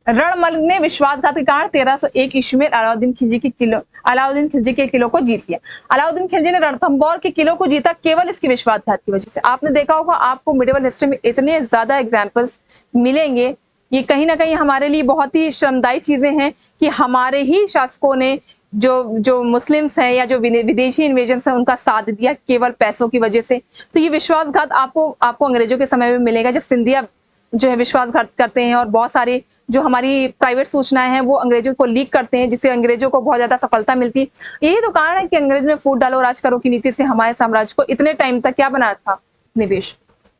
रणमल ने विश्वासघात के कारण 1301 ईस्वी में अलाउद्दीन खिलजी के किलों को जीत लिया। अलाउद्दीन खिलजी ने रणथंबोर के किलों को जीता केवल इसकी विश्वासघात की वजह से। आपने देखा होगा, आपको मिडिवल हिस्ट्री में इतने ज्यादा एग्जाम्पल्स मिलेंगे, ये कहीं ना कहीं हमारे लिए बहुत ही श्रमदायी चीजें हैं कि हमारे ही शासकों ने जो मुस्लिम्स हैं या जो विदेशी इन्वेजन है उनका साथ दिया केवल पैसों की वजह से। तो ये विश्वासघात आपको अंग्रेजों के समय में मिलेगा, जब सिंधिया जो है विश्वासघात करते हैं और बहुत सारी जो हमारी प्राइवेट सूचनाएं हैं वो अंग्रेजों को लीक करते हैं, जिससे अंग्रेजों को बहुत ज्यादा सफलता मिलती है। यही तो कारण है कि अंग्रेजों ने फूट डालो राज करो की नीति से हमारे साम्राज्य को इतने टाइम तक क्या बना था, निवेश।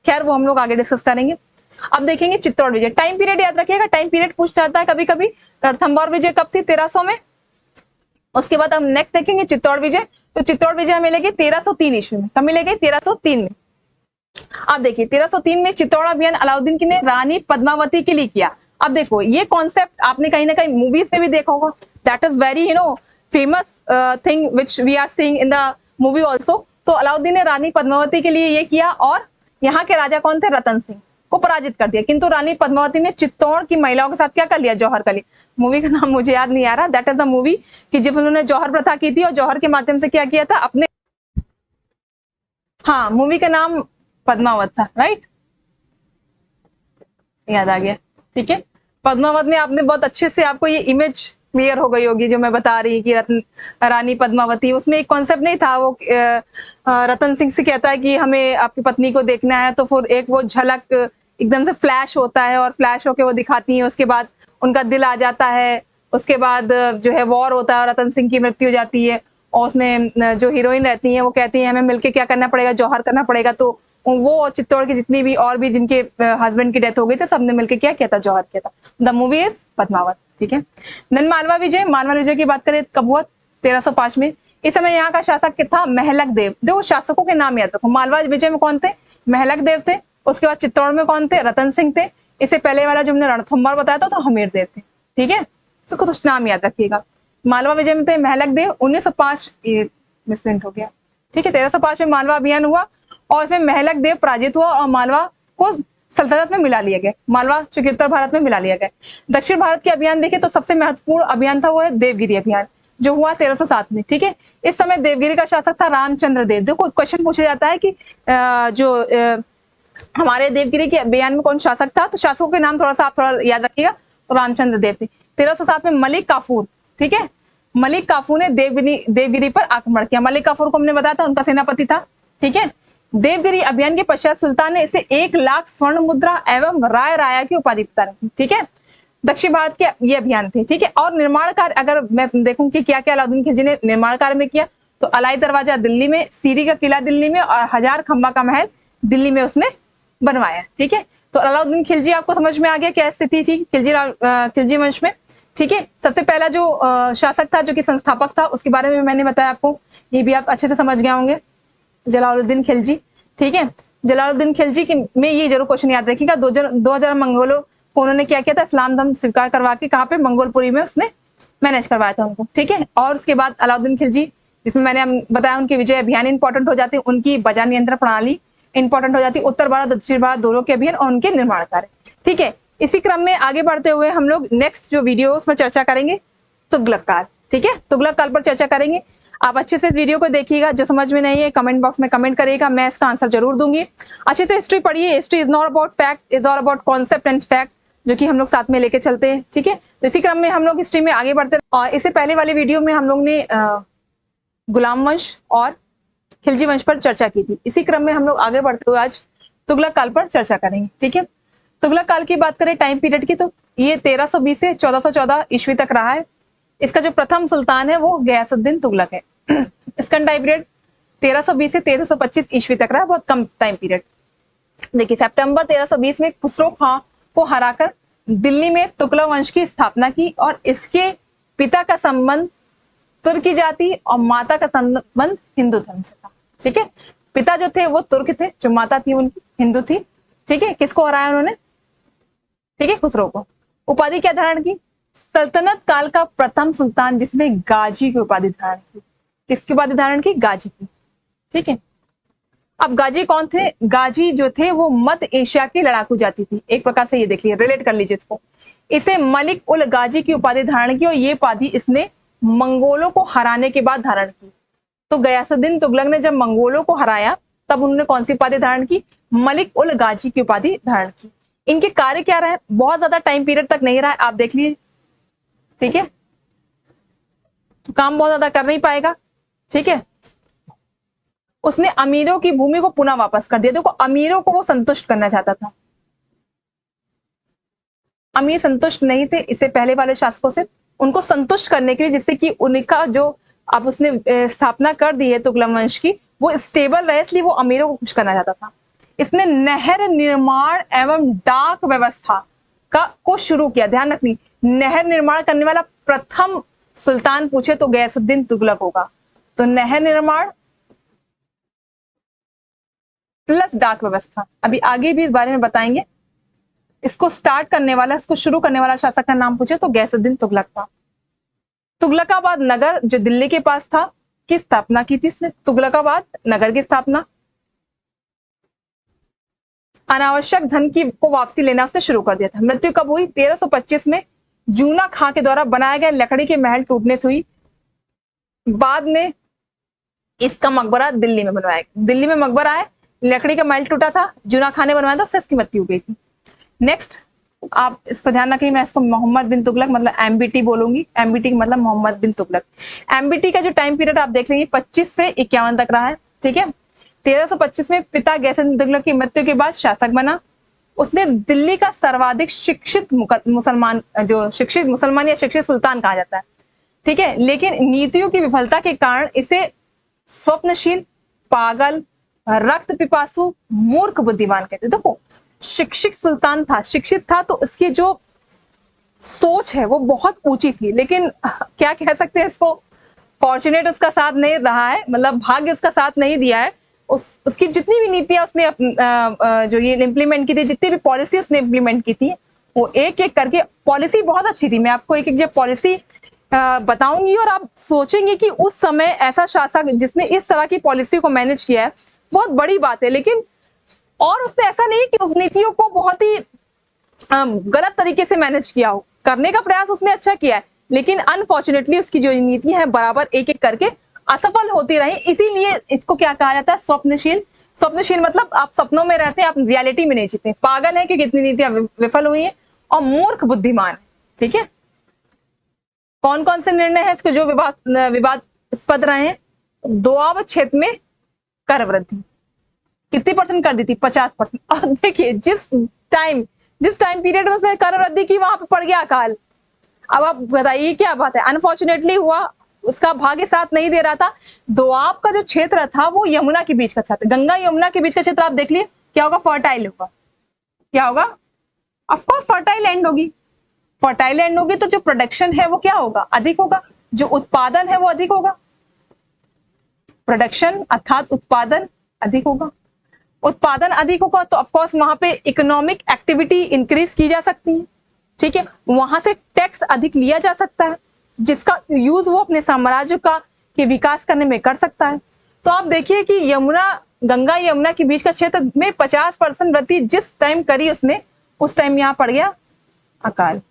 खैर वो हम लोग आगे डिस्कस करेंगे। अब देखेंगे चित्तौड़ विजय। टाइम पीरियड याद रखिएगा, टाइम पीरियड पूछ जाता है कभी कभी। रणथंबोर विजय कब थी? 1300 में। उसके बाद हम नेक्स्ट देखेंगे चित्तौड़ विजय। तो चित्तौड़ विजय मिलेगी 1303 ईस्वी में। कब मिलेगी? 1303 में। अब देखिए 1303 में चित्तौड़ अभियान अलाउद्दीन ने रानी पद्मावती के लिए किया। अब देखो ये कॉन्सेप्ट आपने कहीं ना कहीं मूवीज में भी देखा होगा। That is very famous thing which we are seeing in the movie also. तो अलाउद्दीन ने रानी पद्मावती के लिए ये किया और यहाँ के राजा कौन थे? रतन सिंह को पराजित कर दिया। किंतु रानी पद्मावती ने चित्तौड़ की महिलाओं के साथ क्या कर लिया? जौहर कर लिया। मूवी का नाम मुझे याद नहीं आ रहा। दैट इज द मूवी कि जब उन्होंने जौहर प्रथा की थी और जौहर के माध्यम से क्या किया था अपने, हाँ मूवी का नाम पद्मावत था, राइट, याद आ गया। ठीक है, पद्मावत ने आपने बहुत अच्छे से, आपको ये इमेज क्लियर हो गई होगी जो मैं बता रही कि रानी पद्मावती। उसमें एक कॉन्सेप्ट नहीं था, वो रतन सिंह से कहता है कि हमें आपकी पत्नी को देखना है, तो फिर एक वो झलक एकदम से फ्लैश होता है और फ्लैश होके वो दिखाती है। उसके बाद उनका दिल आ जाता है, उसके बाद जो है वॉर होता है और रतन सिंह की मृत्यु हो जाती है। और उसमें जो हीरोइन रहती है वो कहती है हमें मिलके क्या करना पड़ेगा? जौहर करना पड़ेगा। तो वो चित्तौड़ की जितनी भी और भी जिनके हस्बैंड की डेथ हो गई थी सबने मिलकर क्या किया था? जौहर किया था। The movie is Padmaavat. ठीक है, देन मालवा विजय। मालवा विजय की बात करें कब हुआ? 1305 में। इस समय यहाँ का शासक था महलक देव। देखो शासकों के नाम याद रखो। मालवा विजय में कौन थे? महलक देव थे। उसके बाद चित्तौड़ में कौन थे? रतन सिंह थे। इससे पहले वाला जो हमने रणथंबोर बताया था तो हमीर देव थे। ठीक है, तो कुछ नाम याद रखिएगा। मालवा विजय में थे महलक देव। 1905 मिसप्रिंट हो गया। ठीक है, 1305 में मालवा अभियान हुआ और इसमें महलक देव पराजित हुआ और मालवा को सल्तनत में मिला लिया गया। मालवा चूंकि उत्तर भारत में मिला लिया गया। दक्षिण भारत के अभियान देखें तो सबसे महत्वपूर्ण अभियान था वो है देवगिरी अभियान, जो हुआ 1307 में। ठीक है, इस समय देवगिरी का शासक था रामचंद्र देव। देखो क्वेश्चन पूछा जाता है कि हमारे देवगिरी के अभियान में कौन शासक था? तो शासकों के नाम थोड़ा सा आप थोड़ा याद रखिएगा। तो रामचंद्र देव थे। 1307 में मलिक काफूर। ठीक है, मलिक काफूर ने देवगिरी पर आक्रमण किया। मलिक काफूर को हमने बताया था उनका सेनापति था। ठीक है, देवगिरी अभियान के पश्चात सुल्तान ने इसे 1 लाख स्वर्ण मुद्रा एवं राय राया की उपाधि प्रदान की। ठीक है, दक्षिण भारत के ये अभियान थे। ठीक है, और निर्माण कार्य अगर मैं देखूं कि क्या क्या अलाउद्दीन खिलजी ने निर्माण कार्य में किया, तो अलाई दरवाजा दिल्ली में, सीरी का किला दिल्ली में और 1000 खंबा का महल दिल्ली में उसने बनवाया। ठीक है, तो अलाउद्दीन खिलजी आपको समझ में आ गया क्या स्थिति थी खिलजी वंश में। ठीक है, सबसे पहला जो शासक था जो कि संस्थापक था उसके बारे में मैंने बताया आपको, ये भी आप अच्छे से समझ गए होंगे, जलालुद्दीन खिलजी। ठीक है, जलालुद्दीन खिलजी की में ये जरूर क्वेश्चन याद रखिएगा। 2000 मंगोलों को उन्होंने क्या किया था? इस्लाम धर्म स्वीकार करवा के कहाँ पे? मंगोलपुरी में उसने मैनेज करवाया था उनको। ठीक है, और उसके बाद अलाउद्दीन खिलजी, जिसमें मैंने बताया उनके विजय अभियान इंपॉर्टेंट हो जाते हैं, उनकी बाजार नियंत्रण प्रणाली इंपॉर्टेंट हो जाती है, उत्तर भारत दक्षिण भारत दोनों के अभियान और उनके निर्माण कार्य। ठीक है, इसी क्रम में आगे बढ़ते हुए हम लोग नेक्स्ट जो वीडियो उसमें चर्चा करेंगे तुगलक काल। ठीक है, तुगलक काल पर चर्चा करेंगे। आप अच्छे से इस वीडियो को देखिएगा। जो समझ में नहीं है कमेंट बॉक्स में कमेंट करिएगा, मैं इसका आंसर जरूर दूंगी। अच्छे से हिस्ट्री पढ़िए। History is not about fact, is all about concept and fact, जो कि हम लोग साथ में लेके चलते हैं। ठीक है, तो इसी क्रम में हम लोग हिस्ट्री में आगे बढ़ते हैं। और इससे पहले वाली वीडियो में हम लोग ने गुलाम वंश और खिलजी वंश पर चर्चा की थी। इसी क्रम में हम लोग आगे बढ़ते हुए आज तुगलक काल पर चर्चा करेंगे। ठीक है, तुगलक काल की बात करें टाइम पीरियड की, तो ये 1320 से 1414 ईस्वी तक रहा है। इसका जो प्रथम सुल्तान है वो गयासुद्दीन तुगलक है। इसका टाइम पीरियड 1320 से 1325 ईस्वी तक रहा, बहुत कम टाइम पीरियड। देखिए सितंबर 1320 में खुसरो खां को हराकर दिल्ली में तुगलक वंश की स्थापना की और इसके पिता का संबंध तुर्की जाति और माता का संबंध हिंदू धर्म से था। ठीक है, पिता जो थे वो तुर्क थे, जो माता थी उनकी हिंदू थी। ठीक है, किसको हराया उन्होंने? ठीक है, खुसरो को। उपाधि क्या धारण की? सल्तनत काल का प्रथम सुल्तान जिसने गाजी की उपाधि धारण की। किसकी उपाधि धारण की? गाजी की। ठीक है, अब गाजी कौन थे? गाजी जो थे वो मध्य एशिया की लड़ाकू जाति थी। एक प्रकार से ये देखिए, रिलेट कर लीजिए इसको। इसे मलिक उल गाजी की उपाधि धारण की और ये उपाधि इसने मंगोलों को हराने के बाद धारण की। तो गयासुद्दीन तुगलक ने जब मंगोलों को हराया तब उन्होंने कौन सी उपाधि धारण की? मलिक उल गाजी की उपाधि धारण की। इनके कार्य क्या रहे? बहुत ज्यादा टाइम पीरियड तक नहीं रहा, आप देख लीजिए, ठीक है, तो काम बहुत ज्यादा कर नहीं पाएगा, ठीक है। उसने अमीरों की भूमि को पुनः वापस कर दिया। देखो, अमीरों को वो संतुष्ट करना चाहता था, अमीर संतुष्ट नहीं थे इससे पहले वाले शासकों से, उनको संतुष्ट करने के लिए, जिससे कि उनका जो अब उसने स्थापना कर दी है तुगलक वंश की, वो स्टेबल रहे, इसलिए वो अमीरों को खुश करना चाहता था। इसने नहर निर्माण एवं डाक व्यवस्था को शुरू किया। ध्यान रखनी, नहर निर्माण करने वाला प्रथम सुल्तान पूछे तो गयासुद्दीन तुगलक होगा। तो नहर निर्माण प्लस डाक व्यवस्था, अभी आगे भी इस बारे में बताएंगे। इसको स्टार्ट करने वाला, इसको शुरू करने वाला शासक का नाम पूछे तो गयासुद्दीन तुगलक था। तुगलकाबाद नगर जो दिल्ली के पास था, की स्थापना की थी इसने, तुगलकाबाद नगर की स्थापना। अनावश्यक धन की को वापसी लेना उसने शुरू कर दिया था। मृत्यु कब हुई? 1325 में जूना खां के द्वारा बनाए गए लकड़ी के महल टूटने से हुई। बाद में इसका मकबरा दिल्ली में बनवाया, दिल्ली में मकबरा है, लकड़ी का महल टूटा था, जूना खां ने बनवाया था, उससे इसकी मृत्यु हो गई थी। नेक्स्ट, आप इसको ध्यान रखिए, मैं इसको मोहम्मद बिन तुगलक मतलब एमबीटी बोलूंगी, एमबीटी मतलब मोहम्मद बिन तुगलक। एमबीटी का जो टाइम पीरियड आप देख लेंगे 25 से 51 तक रहा है, ठीक है। 1325 में पिता गयासुद्दीन तुगलक की मृत्यु के बाद शासक बना। उसने दिल्ली का सर्वाधिक शिक्षित मुसलमान, जो शिक्षित मुसलमान या शिक्षित सुल्तान कहा जाता है, ठीक है। लेकिन नीतियों की विफलता के कारण इसे स्वप्नशील, पागल, रक्त पिपासु, मूर्ख बुद्धिमान कहते। देखो, शिक्षित सुल्तान था, शिक्षित था, तो इसकी जो सोच है वो बहुत ऊंची थी, लेकिन क्या कह सकते हैं इसको, फॉर्चुनेट उसका साथ नहीं रहा है, मतलब भाग्य उसका साथ नहीं दिया है। उसकी जितनी भी नीतियां उसने जो ये इम्प्लीमेंट की थी, जितनी भी पॉलिसी उसने इम्प्लीमेंट की थी, वो एक एक करके पॉलिसी बहुत अच्छी थी। मैं आपको एक एक जब पॉलिसी बताऊंगी और आप सोचेंगे कि उस समय ऐसा शासक जिसने इस तरह की पॉलिसी को मैनेज किया है, बहुत बड़ी बात है। लेकिन और उसने ऐसा नहीं कि उस नीतियों को बहुत ही गलत तरीके से मैनेज किया हो, करने का प्रयास उसने अच्छा किया है, लेकिन अनफॉर्चुनेटली उसकी जो नीति है बराबर एक एक करके असफल होती रही। इसीलिए इसको क्या कहा जाता है? स्वप्नशील। स्वप्नशील मतलब आप सपनों में रहते हैं, आप रियलिटी में नहीं जीते। पागल है क्योंकि इतनी नीतियां विफल हुई है, और मूर्ख बुद्धिमान है, ठीक है। कौन कौन से निर्णय है इसके जो विवादास्पद रहे हैं? दोआब क्षेत्र में कर वृद्धि कितनी परसेंट कर दी थी? 50%। और देखिए, जिस टाइम पीरियड में उसने कर वृद्धि की, वहां पे पड़ गया अकाल। अब आप बताइए क्या बात है, अनफॉर्चुनेटली हुआ, उसका भाग्य साथ नहीं दे रहा था। दोआब का जो क्षेत्र था वो यमुना के बीच का क्षेत्र, गंगा यमुना के बीच का क्षेत्र, आप देख लिए क्या होगा? फर्टाइल होगा। क्या होगा? ऑफकोर्स फर्टाइल लैंड होगी। फर्टाइल लैंड होगी तो जो प्रोडक्शन है वो क्या होगा? अधिक होगा। जो उत्पादन है वो अधिक होगा। प्रोडक्शन अर्थात उत्पादन अधिक होगा। उत्पादन अधिक होगा तो ऑफकोर्स वहां पे इकोनॉमिक एक्टिविटी इंक्रीज की जा सकती है, ठीक है। वहां से टैक्स अधिक लिया जा सकता है, जिसका यूज वो अपने साम्राज्य का के विकास करने में कर सकता है। तो आप देखिए कि गंगा यमुना के बीच का क्षेत्र में 50% वृद्धि जिस टाइम करी उसने, उस टाइम यहाँ पड़ गया अकाल।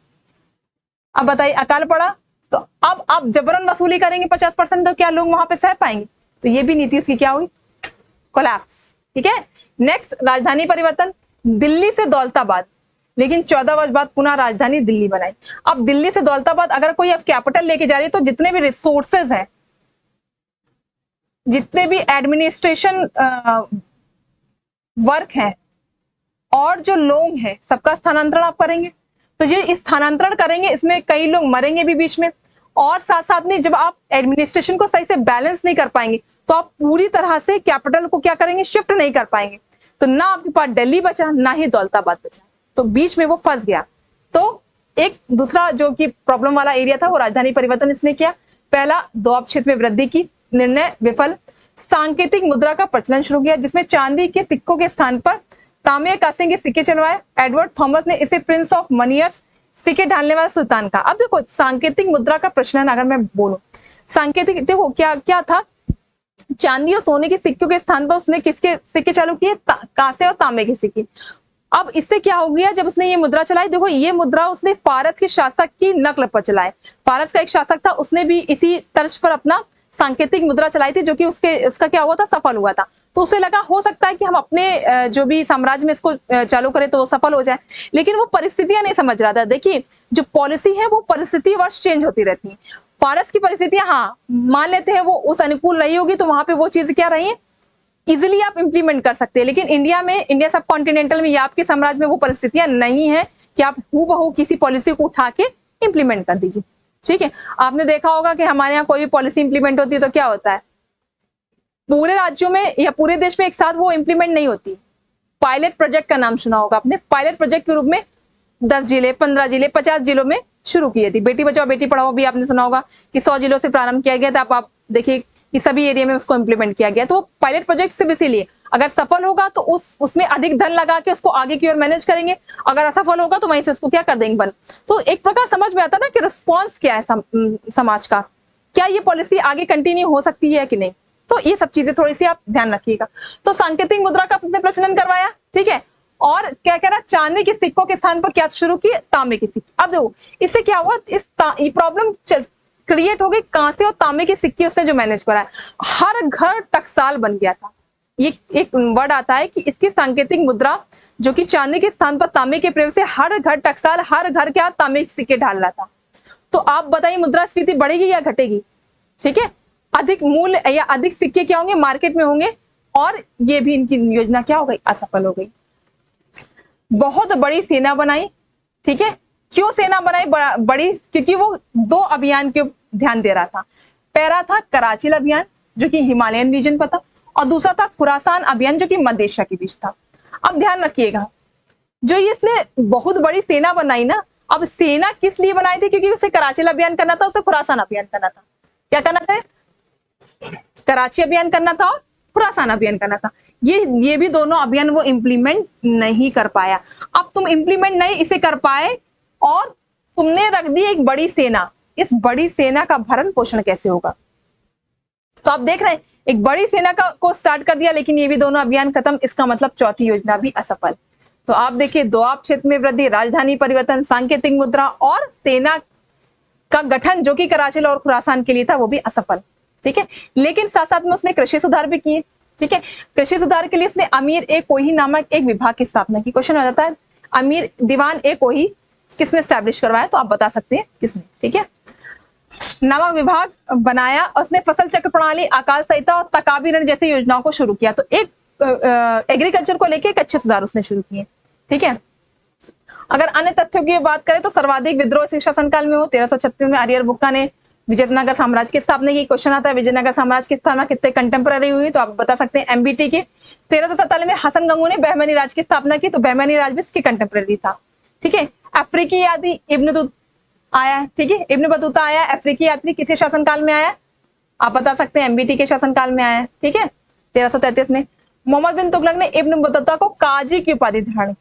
अब बताइए, अकाल पड़ा तो अब आप जबरन वसूली करेंगे 50%, तो क्या लोग वहां पे सह पाएंगे? तो ये भी नीति उसकी क्या हुई? कोलैप्स, ठीक है। नेक्स्ट, राजधानी परिवर्तन, दिल्ली से दौलताबाद, लेकिन 14 वर्ष बाद पुनः राजधानी दिल्ली बनाई। अब दिल्ली से दौलताबाद अगर कोई अब कैपिटल लेके जा रही है तो जितने भी रिसोर्सेज हैं, जितने भी एडमिनिस्ट्रेशन वर्क है और जो लोग हैं, सबका स्थानांतरण आप करेंगे। तो ये स्थानांतरण करेंगे, इसमें कई लोग मरेंगे भी बीच में, और साथ साथ में जब आप एडमिनिस्ट्रेशन को सही से बैलेंस नहीं कर पाएंगे तो आप पूरी तरह से कैपिटल को क्या करेंगे? शिफ्ट नहीं कर पाएंगे। तो ना आपके पास दिल्ली बचा, ना ही दौलताबाद बचा, तो बीच में वो फंस गया। तो एक दूसरा जो कि प्रॉब्लम वाला एरिया था वो राजधानी परिवर्तन इसने किया। पहला, दोआब क्षेत्र में वृद्धि की, निर्णय विफल। सांकेतिक मुद्रा का प्रचलन शुरू किया, जिसमें चांदी के सिक्कों के स्थान पर तांबे कांसे के सिक्के चलवाए। एडवर्ड थॉमस ने इसे प्रिंस ऑफ मनियर्स, सिक्के ढालने वाला सुल्तान का। अब देखो, सांकेतिक मुद्रा का प्रचलन अगर मैं बोलूं, सांकेतिक देखो क्या था, चांदी और सोने के सिक्कों के स्थान पर उसने किसके सिक्के चालू किए? कांसे और तांबे के सिक्के। अब इससे क्या हो गया, जब उसने ये मुद्रा चलाई, देखो ये मुद्रा उसने फारस के शासक की नकल पर चलाए। फारस का एक शासक था, उसने भी इसी तर्ज पर अपना सांकेतिक मुद्रा चलाई थी, जो कि उसका क्या हुआ था, सफल हुआ था। तो उसे लगा हो सकता है कि हम अपने जो भी साम्राज्य में इसको चालू करें तो वो सफल हो जाए, लेकिन वो परिस्थितियां नहीं समझ रहा था। देखिए जो पॉलिसी है वो परिस्थिति वर्ष चेंज होती रहती है। फारस की परिस्थितियां, हाँ मान लेते हैं वो उस अनुकूल रही होगी, तो वहां पे वो चीज क्या रही है, इजिली आप इंप्लीमेंट कर सकते हैं। लेकिन इंडिया सब कॉन्टिनेंटल में या आपके साम्राज्य में वो परिस्थितियां नहीं है कि आप हूबहू किसी पॉलिसी को उठा के इंप्लीमेंट कर दीजिए। ठीक है, आपने देखा होगा कि हमारे यहाँ कोई भी पॉलिसी इंप्लीमेंट होती है तो क्या होता है, पूरे राज्यों में या पूरे देश में एक साथ वो इंप्लीमेंट नहीं होती। पायलट प्रोजेक्ट का नाम सुना होगा आपने, पायलट प्रोजेक्ट के रूप में 10 जिले, 15 जिले, 50 जिलों में शुरू किए थी। बेटी बचाओ बेटी पढ़ाओ भी आपने सुना होगा कि 100 जिलों से प्रारंभ किया गया था। आप देखिए कि सभी एरिया में उसको इंप्लीमेंट किया गया। तो पायलट प्रोजेक्ट सिर्फ इसीलिए, अगर सफल होगा तो उसमें अधिक धन लगा के उसको आगे की ओर मैनेज करेंगे, अगर असफल होगा तो वहीं से उसको क्या कर देंगे बंद। तो एक प्रकार समझ में आता ना कि रिस्पॉन्स क्या है समाज का, क्या ये पॉलिसी आगे कंटिन्यू हो सकती है कि नहीं। तो ये सब चीजें थोड़ी सी आप ध्यान रखिएगा। तो सांकेतिक मुद्रा का प्रचलन करवाया, ठीक है, और क्या कह रहा, चांदी के सिक्कों के स्थान पर क्या शुरू किए, तांबे के सिक्के। अब देखो इससे क्या हुआ, ये प्रॉब्लम क्रिएट हो गई, कांसे और तांबे के सिक्के उसने जो मैनेज करा, हर घर टकसाल बन गया था। ये एक वर्ड आता है कि इसकी सांकेतिक मुद्रा जो कि चांदी के स्थान पर तांबे के प्रयोग से हर घर टकसाल, हर घर क्या तांबे के सिक्के ढाल रहा था। तो आप बताइए मुद्रास्फीति बढ़ेगी या घटेगी। ठीक है, अधिक मूल्य या अधिक सिक्के क्या होंगे, मार्केट में होंगे, और ये भी इनकी योजना क्या हो गई, असफल हो गई। बहुत बड़ी सेना बनाई, ठीक है, क्यों सेना बनाई बड़ी, क्योंकि वो 2 अभियान के ध्यान दे रहा था। पहला था कराची अभियान जो कि हिमालयन रीजन पर था, और दूसरा था खुरासान अभियान जो कि मध्य एशिया के बीच था। अब ध्यान रखिएगा, जो इसने बहुत बड़ी सेना बनाई ना, अब सेना किस लिए बनाई थी, क्योंकि उसे कराची अभियान करना था, उसे खुरासान अभियान करना था। क्या करना था, कराची अभियान करना था और खुरासान अभियान करना था। ये भी दोनों अभियान वो इंप्लीमेंट नहीं कर पाया। अब तुम इंप्लीमेंट नहीं इसे कर पाए और तुमने रख दी एक बड़ी सेना, इस बड़ी सेना का भरण पोषण कैसे होगा। तो आप देख रहे हैं एक बड़ी सेना को स्टार्ट कर दिया, लेकिन ये भी दोनों अभियान खत्म, इसका मतलब चौथी योजना भी असफल। तो आप देखिए दोआब क्षेत्र में वृद्धि, राजधानी परिवर्तन, सांकेतिक मुद्रा और सेना का गठन जो कि कराची और खुरासान के लिए था वो भी असफल। ठीक है, लेकिन साथ साथ में उसने कृषि सुधार भी किए। ठीक है, कृषि सुधार के लिए उसने अमीर ए कोही नामक एक विभाग की स्थापना की। क्वेश्चन आ जाता है अमीर दीवान ए कोही किसने स्टैब्लिश करवाया, तो आप बता सकते हैं किसने। ठीक है, नामक विभाग बनाया, उसने फसल चक्र प्रणाली, अकाल संहिता और तकाबी ऋण जैसी योजनाओं को शुरू किया। तो एक एग्रीकल्चर को लेकर एक अच्छे सुधार उसने शुरू किए। ठीक है, अगर अन्य तथ्यों की बात करें तो सर्वाधिक विद्रोह इस शासनकाल में हो। 1336 में अरियर बुक्का ने विजयनगर साम्राज्य की स्थापना की। क्वेश्चन आता है विजयनगर साम्राज्य की स्थापना कितने कंटेम्पररी हुई, तो आप बता सकते हैं एमबीटी के। 1347 में हसन गंगू ने बहमनी राज की स्थापना की, तो बहमनी राज भी इसके कंटेम्पररी था। ठीक है, अफ्रीकी यात्री इब्न आया। ठीक है, इब्न बतूता आया, अफ्रीकी यात्री किसी शासनकाल में आया, आप बता सकते हैं एमबीटी के शासनकाल में आया। ठीक है, 1333 में मोहम्मद बिन तुगलक ने इब्न बतूता को काजी की उपाधि धारण,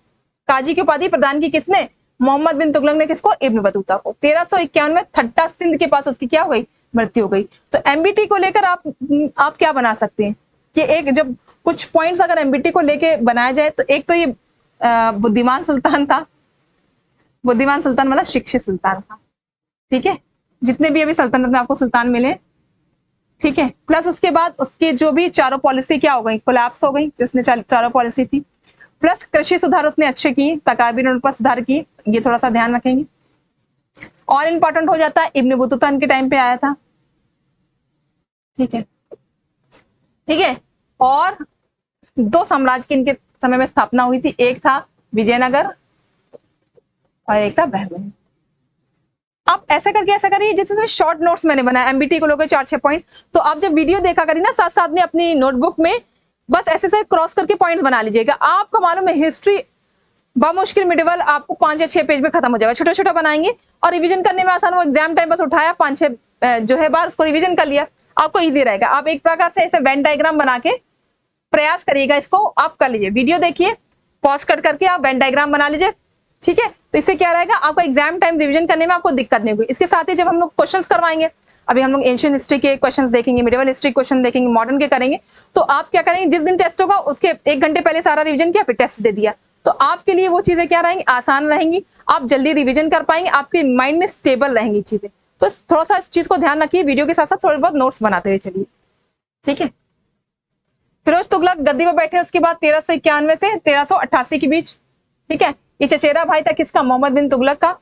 काजी की उपाधि प्रदान की किसने, मोहम्मद बिन तुगलक ने किसको, इब्न बतूता को। 1351 में थट्टा सिंध के पास उसकी क्या हो गई, मृत्यु हो गई। तो एमबीटी को लेकर आप क्या बना सकते हैं कि एक जब कुछ पॉइंट्स अगर एमबीटी को लेके बनाया जाए तो एक तो ये बुद्धिमान सुल्तान था, बुद्धिमान सुल्तान मतलब शिक्षित सुल्तान था। ठीक है, जितने भी अभी सल्तनत में आपको सुल्तान मिले। ठीक है, प्लस उसके बाद उसकी जो भी चारों पॉलिसी क्या हो गई, कोलैप्स हो गई, जो उसने चारों पॉलिसी थी। प्लस कृषि सुधार उसने अच्छे किए, तकाबी ऋण पर सुधार किए, ये थोड़ा सा ध्यान रखेंगे। और इंपॉर्टेंट हो जाता है इब्न बतूता के टाइम पे आया था। ठीक है, ठीक है, और 2 साम्राज्य की इनके समय में स्थापना हुई थी, एक था विजयनगर और एक था बहमनी। आप ऐसा करके ऐसा करिए जिसमें शॉर्ट नोट्स मैंने बनाया एमबीटी को लेकर 4-6 पॉइंट। तो आप जब वीडियो देखा करिए ना, साथ साथ में अपनी नोटबुक में बस ऐसे से क्रॉस करके पॉइंट्स बना लीजिएगा। आपको मालूम है हिस्ट्री बमुश्किल मिडिवल आपको 5 या 6 पेज में खत्म हो जाएगा। छोटा छोटा बनाएंगे और रिवीजन करने में आसान। वो एग्जाम टाइम बस उठाया 5-6 जो है बार उसको रिवीजन कर लिया, आपको इजी रहेगा। आप एक प्रकार से ऐसे वेन डायग्राम बना के प्रयास करिएगा, इसको आप कर लीजिए। वीडियो देखिए, पॉज कट करके आप वेन डायग्राम बना लीजिए। ठीक है, तो इससे क्या रहेगा, आपको एग्जाम टाइम रिवीजन करने में आपको दिक्कत नहीं होगी। इसके साथ ही जब हम लोग क्वेश्चंस करवाएंगे, अभी हम लोग एंशिएंट हिस्ट्री के क्वेश्चंस देखेंगे, मिडिवल हिस्ट्री क्वेश्चन देखेंगे, मॉडर्न के करेंगे, तो आप क्या करेंगे, जिस दिन टेस्ट होगा उसके 1 घंटे पहले सारा रिवीजन किया, फिर टेस्ट दे दिया, तो आपके लिए वो चीजें क्या रहेंगी, आसान रहेंगी, आप जल्दी रिवीजन कर पाएंगे, आपके माइंड में स्टेबल रहेंगी चीजें। तो थोड़ा सा इस चीज को ध्यान रखिए, वीडियो के साथ साथ थोड़े बहुत नोट्स बनाते हुए चलिए, ठीक है। फिरोज तुगलक गद्दी पर बैठे उसके बाद 1391 से 1388 के बीच, ठीक है। ये चचेरा भाई था किसका, मोहम्मद बिन तुगलक का।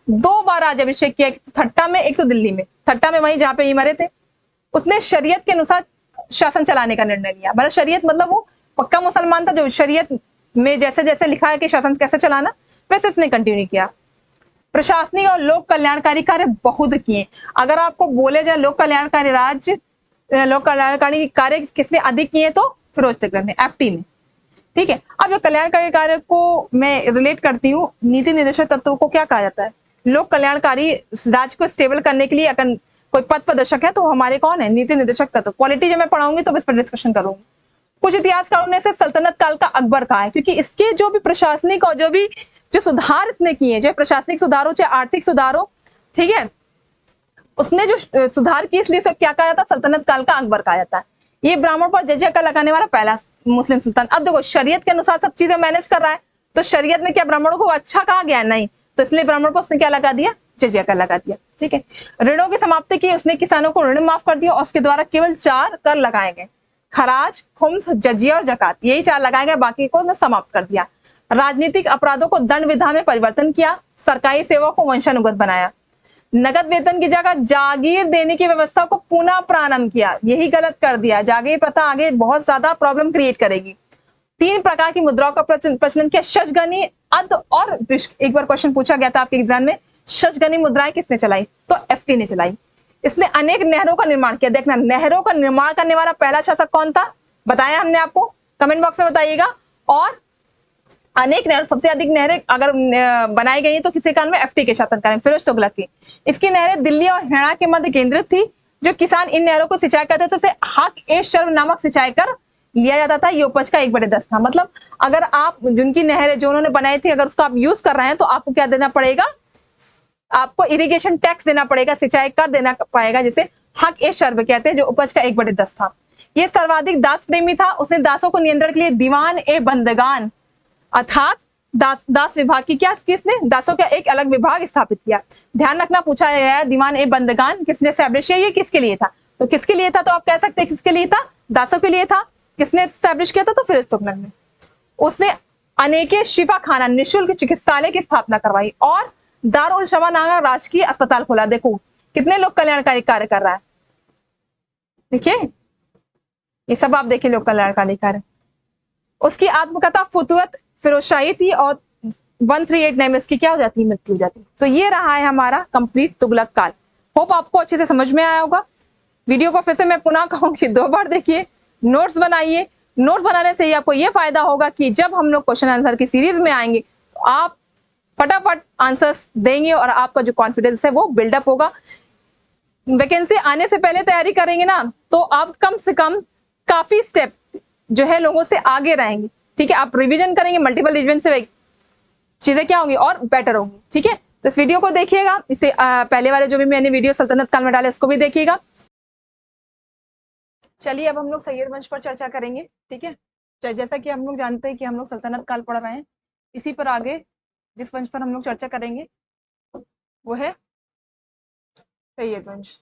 2 बार राज्याभिषेक किया, एक तो ठट्टा में एक तो दिल्ली में। ठट्टा में वहीं जहां पे ये मरे थे। उसने शरीयत के अनुसार शासन चलाने का निर्णय लिया, मतलब शरीयत मतलब वो पक्का मुसलमान था, जो शरीयत में जैसे जैसे लिखा है कि शासन कैसे चलाना वैसे इसने कंटिन्यू किया। प्रशासनिक और लोक कल्याणकारी कार्य बहुत किए। अगर आपको बोले जाए लोक कल्याणकारी लोक कल्याणकारी कार्य किसने अधिक किए, तो फिरोज तुगलक ने, एफटी ने, ठीक है। अब जो कल्याणकारी कार्य को मैं रिलेट करती हूँ, नीति निर्देशक तत्वों को क्या कहा जाता है, लोक कल्याणकारी राज्य को स्टेबल करने के लिए अगर कोई पथ प्रदर्शक है तो हमारे कौन है, नीति निर्देशक तत्व। पॉलिटी जब मैं पढ़ाऊंगी तो इस पर डिस्कशन करूंगी। कुछ इतिहासकारों ने इसे सल्तनत काल का अकबर कहा है, क्योंकि इसके जो भी प्रशासनिक और जो सुधार इसने किए, चाहे प्रशासनिक सुधार हो चाहे आर्थिक सुधार हो, ठीक है, उसने जो सुधार किए इसलिए क्या कहा जाता है, सल्तनत काल का अकबर कहा जाता है। ये ब्राह्मण पर जजिया कर लगाने वाला पहला मुस्लिम सुल्तान। अब देखो शरीयत के अनुसार सब चीजें मैनेज कर रहा है, तो शरीयत में क्या ब्राह्मणों को अच्छा कहा गया, नहीं, तो इसलिए ब्राह्मण पर उसने क्या लगा दिया, जजिया कर लगा दिया, ठीक है। ऋणों की समाप्ति की, उसने किसानों को ऋण माफ कर दिया और उसके द्वारा केवल 4 कर लगाए गए, खराज, खुम्स, जजिया और जकात, यही 4 लगाए गए, बाकी को उसने समाप्त कर दिया। राजनीतिक अपराधों को दंड विधा में परिवर्तन किया, सरकारी सेवा को वंशानुगत बनाया, नगद वेतन की जगह जागीर देने की व्यवस्था को पुनः प्रारंभ किया, यही गलत कर दिया, जागीर प्रथा आगे बहुत ज्यादा प्रॉब्लम क्रिएट करेगी। 3 प्रकार की मुद्राओं का प्रचलन किया, शशगनी, अद और वृश्क। एक बार क्वेश्चन पूछा गया था आपके एग्जाम में, शशगनी मुद्राएं किसने चलाई, तो एफटी ने चलाई। इसने अनेक नहरों का निर्माण किया। देखना, नहरों का निर्माण करने वाला पहला शासक कौन था, बताया हमने आपको, कमेंट बॉक्स में बताइएगा। और अनेक नहर, सबसे अधिक नहरें अगर बनाई गई तो किसी काल में एफटी के शासनकाल में, फिरोज तुगलक की। इसकी नहरें दिल्ली और हरियाणा के मध्य केंद्रित थी। जो किसान इन नहरों को सिंचाई करते थे उसे हक ए शर्व नामक सिंचाई कर लिया जाता था। ये उपज का 1/10 था। मतलब अगर आप जिनकी नहरें जो उन्होंने बनाई थी अगर उसको आप यूज कर रहे हैं तो आपको क्या देना पड़ेगा, आपको इरिगेशन टैक्स देना पड़ेगा, सिंचाई कर देना पाएगा, जिसे हक ए शर्व कहते हैं, जो उपज का 1/10 था। ये सर्वाधिक दास प्रेमी था। उसने दासों को नियंत्रण के लिए दीवान ए बंदगान अर्थात दास विभाग की, क्या किसने, दासों का एक अलग विभाग स्थापित किया। ध्यान रखना, पूछा गया है दीवान ए बंदगान किसने स्टैब्लिश किया, ये किसके लिए था, तो किसके लिए था, तो आप कह सकते हैं किसके लिए था, दासों के लिए था। किसने स्टैब्लिश किया था, तो फिरोज तुगलक ने। उसने अनेके शिफा खाना, निःशुल्क चिकित्सालय की स्थापना करवाई और दारुल शमा नामक राजकीय अस्पताल खोला। देखो कितने लोग कल्याणकारी कार्य कर रहा है, देखिए ये सब आप देखिए लोक कल्याणकारी कार्य। उसकी आत्मकथा फुतुहत फिरोजशाही थी और 1389 में इसकी क्या हो जाती है, मृत्यु हो जाती है। तो ये रहा है हमारा कंप्लीट तुगलक काल। होप आपको अच्छे से समझ में आया होगा। वीडियो को फिर से मैं पुनः कहूंगी 2 बार देखिए, नोट्स बनाइए। नोट्स बनाने से ही आपको ये फायदा होगा कि जब हम लोग क्वेश्चन आंसर की सीरीज में आएंगे तो आप फटाफट आंसर्स देंगे और आपका जो कॉन्फिडेंस है वो बिल्डअप होगा। वैकेंसी आने से पहले तैयारी करेंगे ना तो आप कम से कम काफी स्टेप जो है लोगों से आगे रहेंगे, ठीक है। आप रिवीजन करेंगे, मल्टीपल रिवीजन से चीजें क्या होंगी और बेटर होंगी, ठीक है। तो इस वीडियो को देखिएगा, इसे पहले वाले जो भी मैंने वीडियो सल्तनत काल में डाले उसको भी देखिएगा। चलिए अब हम लोग सैयद वंश पर चर्चा करेंगे, ठीक है। जैसा कि हम लोग जानते हैं कि हम लोग सल्तनत काल पढ़ रहे हैं, इसी पर आगे जिस वंश पर हम लोग चर्चा करेंगे वो है सैयद वंश।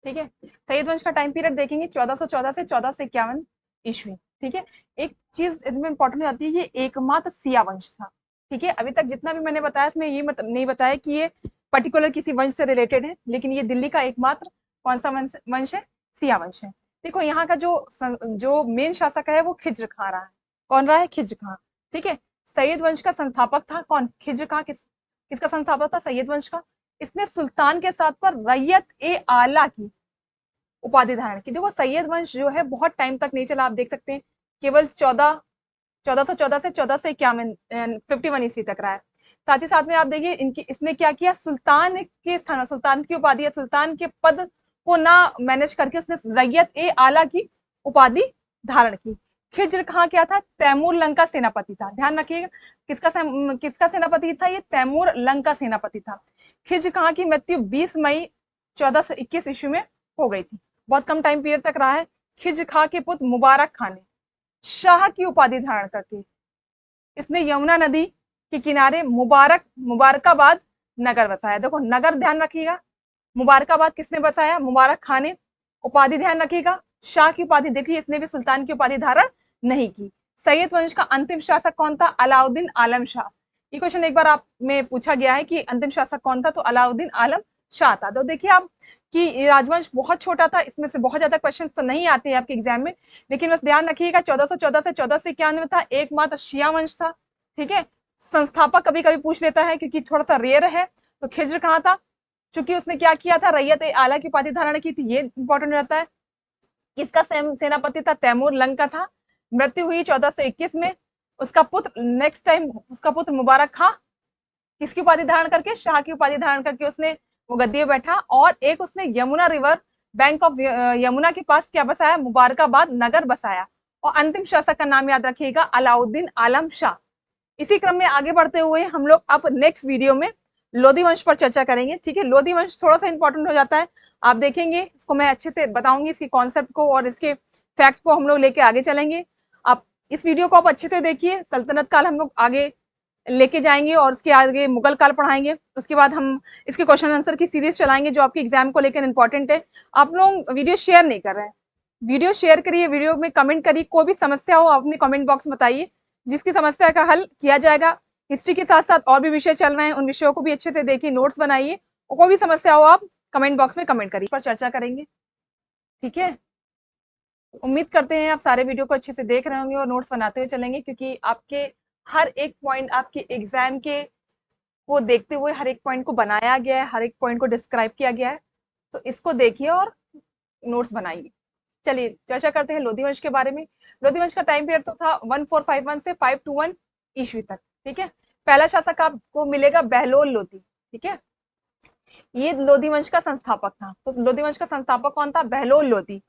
ठीक है, सैयद वंश का टाइम पीरियड देखेंगे 1414 से 1451 ईस्वी, ठीक है। एक चीज इसमें इंपॉर्टेंट आती है, ये एकमात्र सिया वंश था, ठीक है। अभी तक जितना भी मैंने बताया इसमें ये मतलब नहीं बताया कि ये पर्टिकुलर किसी वंश से रिलेटेड है, लेकिन ये दिल्ली का एकमात्र कौन सा वंश है, सिया वंश है। देखो यहाँ का जो मेन शासक है वो खिज्र खां रहा है। कौन रहा है, खिज्र खां, ठीक है। सैयद वंश का संस्थापक था कौन, खिज्र खां। किसका संस्थापक था, सैयद वंश का। इसने सुल्तान के साथ पर रैयत ए आला की उपाधि धारण की। देखो सैयद वंश जो है बहुत टाइम तक नहीं चला, आप देख सकते हैं केवल 1414 से 1451 51 ईस्वी तक रहा है। साथ ही साथ में आप देखिए इसने क्या किया, सुल्तान के स्थान, सुल्तान की उपाधि या सुल्तान के पद को ना मैनेज करके उसने रैयत ए आला की उपाधि धारण की। खिज्र खां क्या था, तैमूर लंका सेनापति था। ध्यान रखिएगा किसका सेनापति था, ये तैमूर लंका सेनापति था। खिज्र खां की मृत्यु 20 मई 1421 ईस्वी में हो गई थी। बहुत कम टाइम पीरियड तक रहा है। खिज्र खां के पुत्र मुबारक खां ने शाह की उपाधि धारण करके इसने यमुना नदी के किनारे मुबारकाबाद नगर बसाया। देखो नगर ध्यान रखिएगा, मुबारकाबाद किसने बसाया? मुबारक खां ने। उपाधि ध्यान रखिएगा, शाह की उपाधि। देखिए इसने भी सुल्तान की उपाधि धारण नहीं की। सैयद वंश का अंतिम शासक कौन था? अलाउद्दीन आलम शाह। ये क्वेश्चन एक बार आप में पूछा गया है कि अंतिम शासक कौन था, तो अलाउद्दीन आलम शाह था। तो देखिए आप कि राजवंश बहुत छोटा था, इसमें से बहुत ज्यादा क्वेश्चंस तो नहीं आते हैं आपके एग्जाम में, लेकिन बस ध्यान रखिएगा 1414 से 1491 था। एकमात्र शिया वंश था, ठीक है। संस्थापक कभी कभी पूछ लेता है क्योंकि थोड़ा सा रेयर है। तो खिज्र कहाँ था? चूंकि उसने क्या किया था? रैयत ए आला की उपाधि धारण की थी, ये इंपॉर्टेंट रहता है। किसका सेनापति था? तैमूर लंग का था। मृत्यु हुई 1421 में। उसका पुत्र नेक्स्ट टाइम उसका पुत्र मुबारक खां किसकी उपाधि धारण करके? शाह की उपाधि धारण करके उसने वो गद्दी पे बैठा। और एक उसने Yamuna river bank of Yamuna के पास क्या बसाया? मुबारकाबाद नगर बसाया। और अंतिम शासक का नाम याद रखिएगा, अलाउद्दीन आलम शाह। इसी क्रम में आगे बढ़ते हुए हम लोग अब नेक्स्ट वीडियो में लोधी वंश पर चर्चा करेंगे, ठीक है। लोधी वंश थोड़ा सा इंपॉर्टेंट हो जाता है, आप देखेंगे, इसको मैं अच्छे से बताऊंगी, इसके कॉन्सेप्ट को और इसके फैक्ट को हम लोग लेके आगे चलेंगे। आप इस वीडियो को आप अच्छे से देखिए। सल्तनत काल हम लोग आगे लेके जाएंगे और उसके आगे मुगल काल पढ़ाएंगे। उसके बाद हम इसके क्वेश्चन आंसर की सीरीज चलाएंगे जो आपके एग्जाम को लेकर इंपॉर्टेंट है। आप लोग वीडियो शेयर नहीं कर रहे हैं, वीडियो शेयर करिए, वीडियो में कमेंट करिए। कोई भी समस्या हो आप अपने कमेंट बॉक्स में बताइए, जिसकी समस्या का हल किया जाएगा। हिस्ट्री के साथ साथ और भी विषय चल रहे हैं, उन विषयों को भी अच्छे से देखिए, नोट्स बनाइए। और कोई भी समस्या हो आप कमेंट बॉक्स में कमेंट करिए, पर चर्चा करेंगे, ठीक है। उम्मीद करते हैं आप सारे वीडियो को अच्छे से देख रहे होंगे और नोट्स बनाते हुए चलेंगे, क्योंकि आपके हर एक पॉइंट आपके एग्जाम के को देखते हुए हर एक पॉइंट को बनाया गया है, हर एक पॉइंट को डिस्क्राइब किया गया है। तो इसको देखिए और नोट्स बनाइए। चलिए चर्चा करते हैं लोधी वंश के बारे में। लोधी वंश का टाइम पीरियड तो था 1451 से 521 ईस्वी तक, ठीक है। पहला शासक आपको मिलेगा बहलोल लोधी, ठीक है। ये लोधी वंश का संस्थापक था। तो लोधी वंश का संस्थापक कौन था? बहलोल लोधी।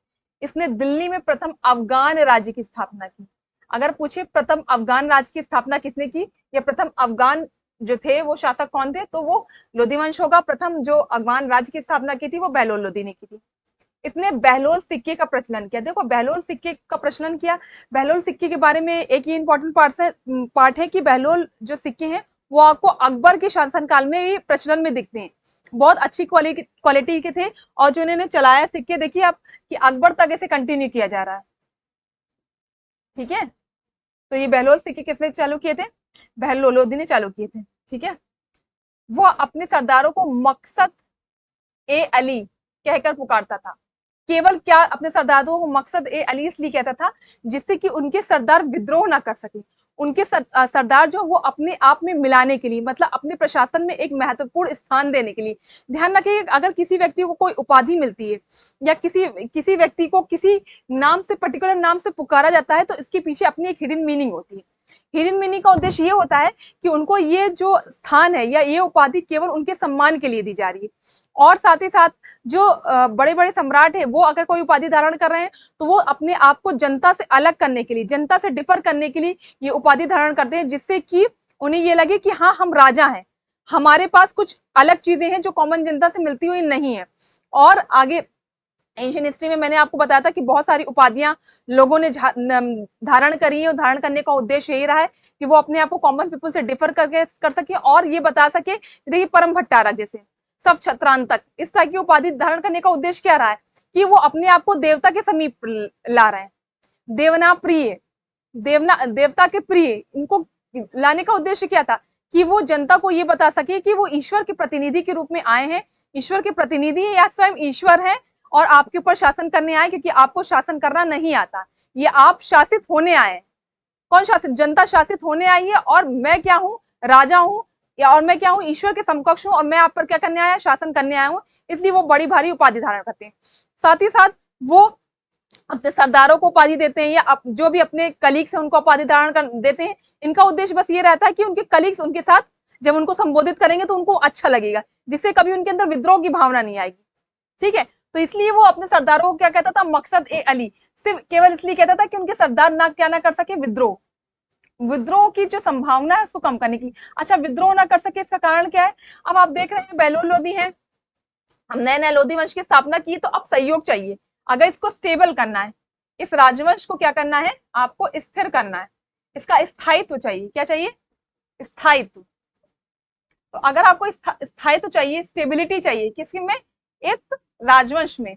इसने दिल्ली में प्रथम अफगान राज्य की स्थापना की। अगर पूछे प्रथम अफगान राज्य की स्थापना किसने की, या प्रथम अफगान जो थे वो शासक कौन थे, तो वो लोधी वंश होगा। प्रथम जो अफगान राज्य की स्थापना की थी वो बहलोल लोधी ने की थी। इसने बहलोल सिक्के का प्रचलन किया। देखो बहलोल सिक्के का प्रचलन किया। बहलोल सिक्के के बारे में एक ये इंपॉर्टेंट पार्ट है कि बहलोल जो सिक्के हैं वो आपको अकबर के शासनकाल में भी प्रचलन में दिखते हैं। बहुत अच्छी क्वालिटी के थे और जो इन्होंने चलाया सिक्के, देखिए आप कि अकबर तक इसे कंटिन्यू किया जा रहा है, ठीक है। तो ये बहलोल सिक्के किसने चालू किए थे? बहलोल लोधी ने चालू किए थे, ठीक है। वह अपने सरदारों को मकसद ए अली कहकर पुकारता था। केवल क्या अपने सरदारों को मकसद ए अली इसलिए कहता था जिससे कि उनके सरदार विद्रोह ना कर सके। उनके सरदार जो वो अपने आप में मिलाने के लिए, मतलब अपने प्रशासन में एक महत्वपूर्ण स्थान देने के लिए। ध्यान रखिए अगर किसी व्यक्ति को कोई उपाधि मिलती है या किसी व्यक्ति को किसी नाम से, पर्टिकुलर नाम से पुकारा जाता है, तो इसके पीछे अपनी एक हिडन मीनिंग होती है। हिडन मीनिंग का उद्देश्य ये होता है कि उनको ये जो स्थान है या ये उपाधि केवल उनके सम्मान के लिए दी जा रही है। और साथ ही साथ जो बड़े बड़े सम्राट है वो अगर कोई उपाधि धारण कर रहे हैं तो वो अपने आप को जनता से अलग करने के लिए, जनता से डिफर करने के लिए ये उपाधि धारण करते हैं, जिससे कि उन्हें ये लगे कि हाँ हम राजा हैं, हमारे पास कुछ अलग चीजें हैं जो कॉमन जनता से मिलती हुई नहीं है। और आगे एंशियंट हिस्ट्री में मैंने आपको बताया था कि बहुत सारी उपाधियां लोगों ने धारण करी है, और धारण करने का उद्देश्य यही रहा है कि वो अपने आप को कॉमन पीपल से डिफर करके कर सके और ये बता सके। देखिए परम भट्टारक जैसे सब छत्रांतक, इस तरह की उपाधि धारण करने का उद्देश्य क्या रहा है कि वो अपने आप को देवता के समीप ला रहे हैं। देवना प्रिय, देवता के प्रिय, इनको लाने का उद्देश्य क्या था कि वो जनता को ये बता सके कि वो ईश्वर के प्रतिनिधि के रूप में आए हैं, ईश्वर के प्रतिनिधि या स्वयं ईश्वर है और आपके ऊपर शासन करने आए, क्योंकि आपको शासन करना नहीं आता, ये आप शासित होने आए। कौन शासित? जनता शासित होने आई है और मैं क्या हूँ? राजा हूँ, या और मैं क्या हूँ? ईश्वर के समकक्ष हूँ और मैं आप पर क्या करने आया? शासन करने आया हूँ। इसलिए वो बड़ी भारी उपाधि धारण करते हैं। साथ ही साथ वो अपने सरदारों को उपाधि देते हैं या जो भी अपने कलीग्स हैं उनको उपाधि धारण कर देते हैं। इनका उद्देश्य बस ये रहता है कि उनके कलीग्स उनके साथ जब उनको संबोधित करेंगे तो उनको अच्छा लगेगा, जिससे कभी उनके अंदर विद्रोह की भावना नहीं आएगी, ठीक है। तो इसलिए वो अपने सरदारों को क्या कहता था? मकसद ए अली, सिर्फ केवल इसलिए कहता था कि उनके सरदार ना क्या ना कर सके? विद्रोह की जो संभावना है उसको कम करने की। अच्छा, विद्रोह ना कर सके इसका कारण क्या है? अब आप देख रहे हैं बहलोल लोधी हैं, हम नए नए लोधी वंश की स्थापना की तो अब सहयोग चाहिए। अगर इसको स्टेबल करना है, इस राजवंश को क्या करना है, आपको स्थिर करना है, इसका स्थायित्व चाहिए। क्या चाहिए? स्थायित्व। तो अगर आपको स्थायित्व चाहिए, स्टेबिलिटी चाहिए किसी में, इस राजवंश में,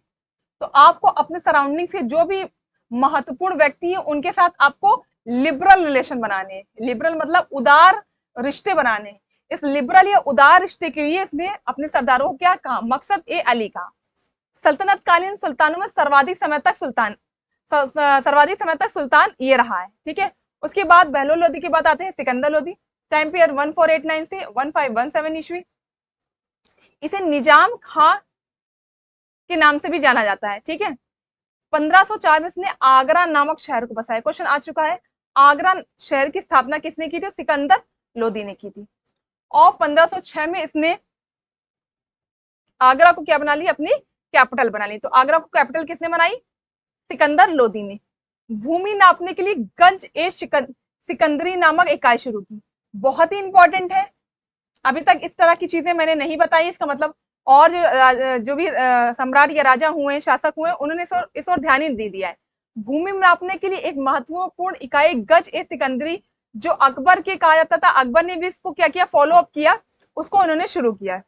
तो आपको अपने सराउंडिंग से जो भी महत्वपूर्ण व्यक्ति है उनके साथ आपको लिबरल रिलेशन बनाने हैं। लिबरल मतलब उदार रिश्ते बनाने हैं। इस लिबरल या उदार रिश्ते के लिए इसने अपने सरदारों को क्या कहा, मकसद ए अली कहा। सल्तनत कालीन सुल्तानों में सर्वाधिक समय तक सुल्तान ये रहा है। ठीक है, उसके बाद बहलोल लोदी के बाद आते हैं सिकंदर लोदी। टाइम पीरियड 1489 से 1517 ईस्वी। इसे निजाम खां के नाम से भी जाना जाता है। ठीक है, 1504 में इसने आगरा नामक शहर को बसाया। क्वेश्चन आ चुका है, आगरा शहर की स्थापना किसने की थी? सिकंदर लोदी ने की थी। और 1506 में इसने आगरा को क्या बना ली, अपनी कैपिटल बना ली। तो आगरा को कैपिटल किसने बनाई? सिकंदर लोदी ने। भूमि नापने के लिए गज ए सिकंदरी नामक इकाई शुरू की। बहुत ही इंपॉर्टेंट है, अभी तक इस तरह की चीजें मैंने नहीं बताई। इसका मतलब और जो भी सम्राट या राजा हुए, शासक हुए, उन्होंने इस ओर ध्यान ही नहीं दिया है। भूमि नापने के लिए एक महत्वपूर्ण इकाई गज ए सिकंदरी, जो अकबर के कहा जाता था, अकबर ने भी इसको क्या किया, फॉलो अप किया, उसको उन्होंने शुरू किया।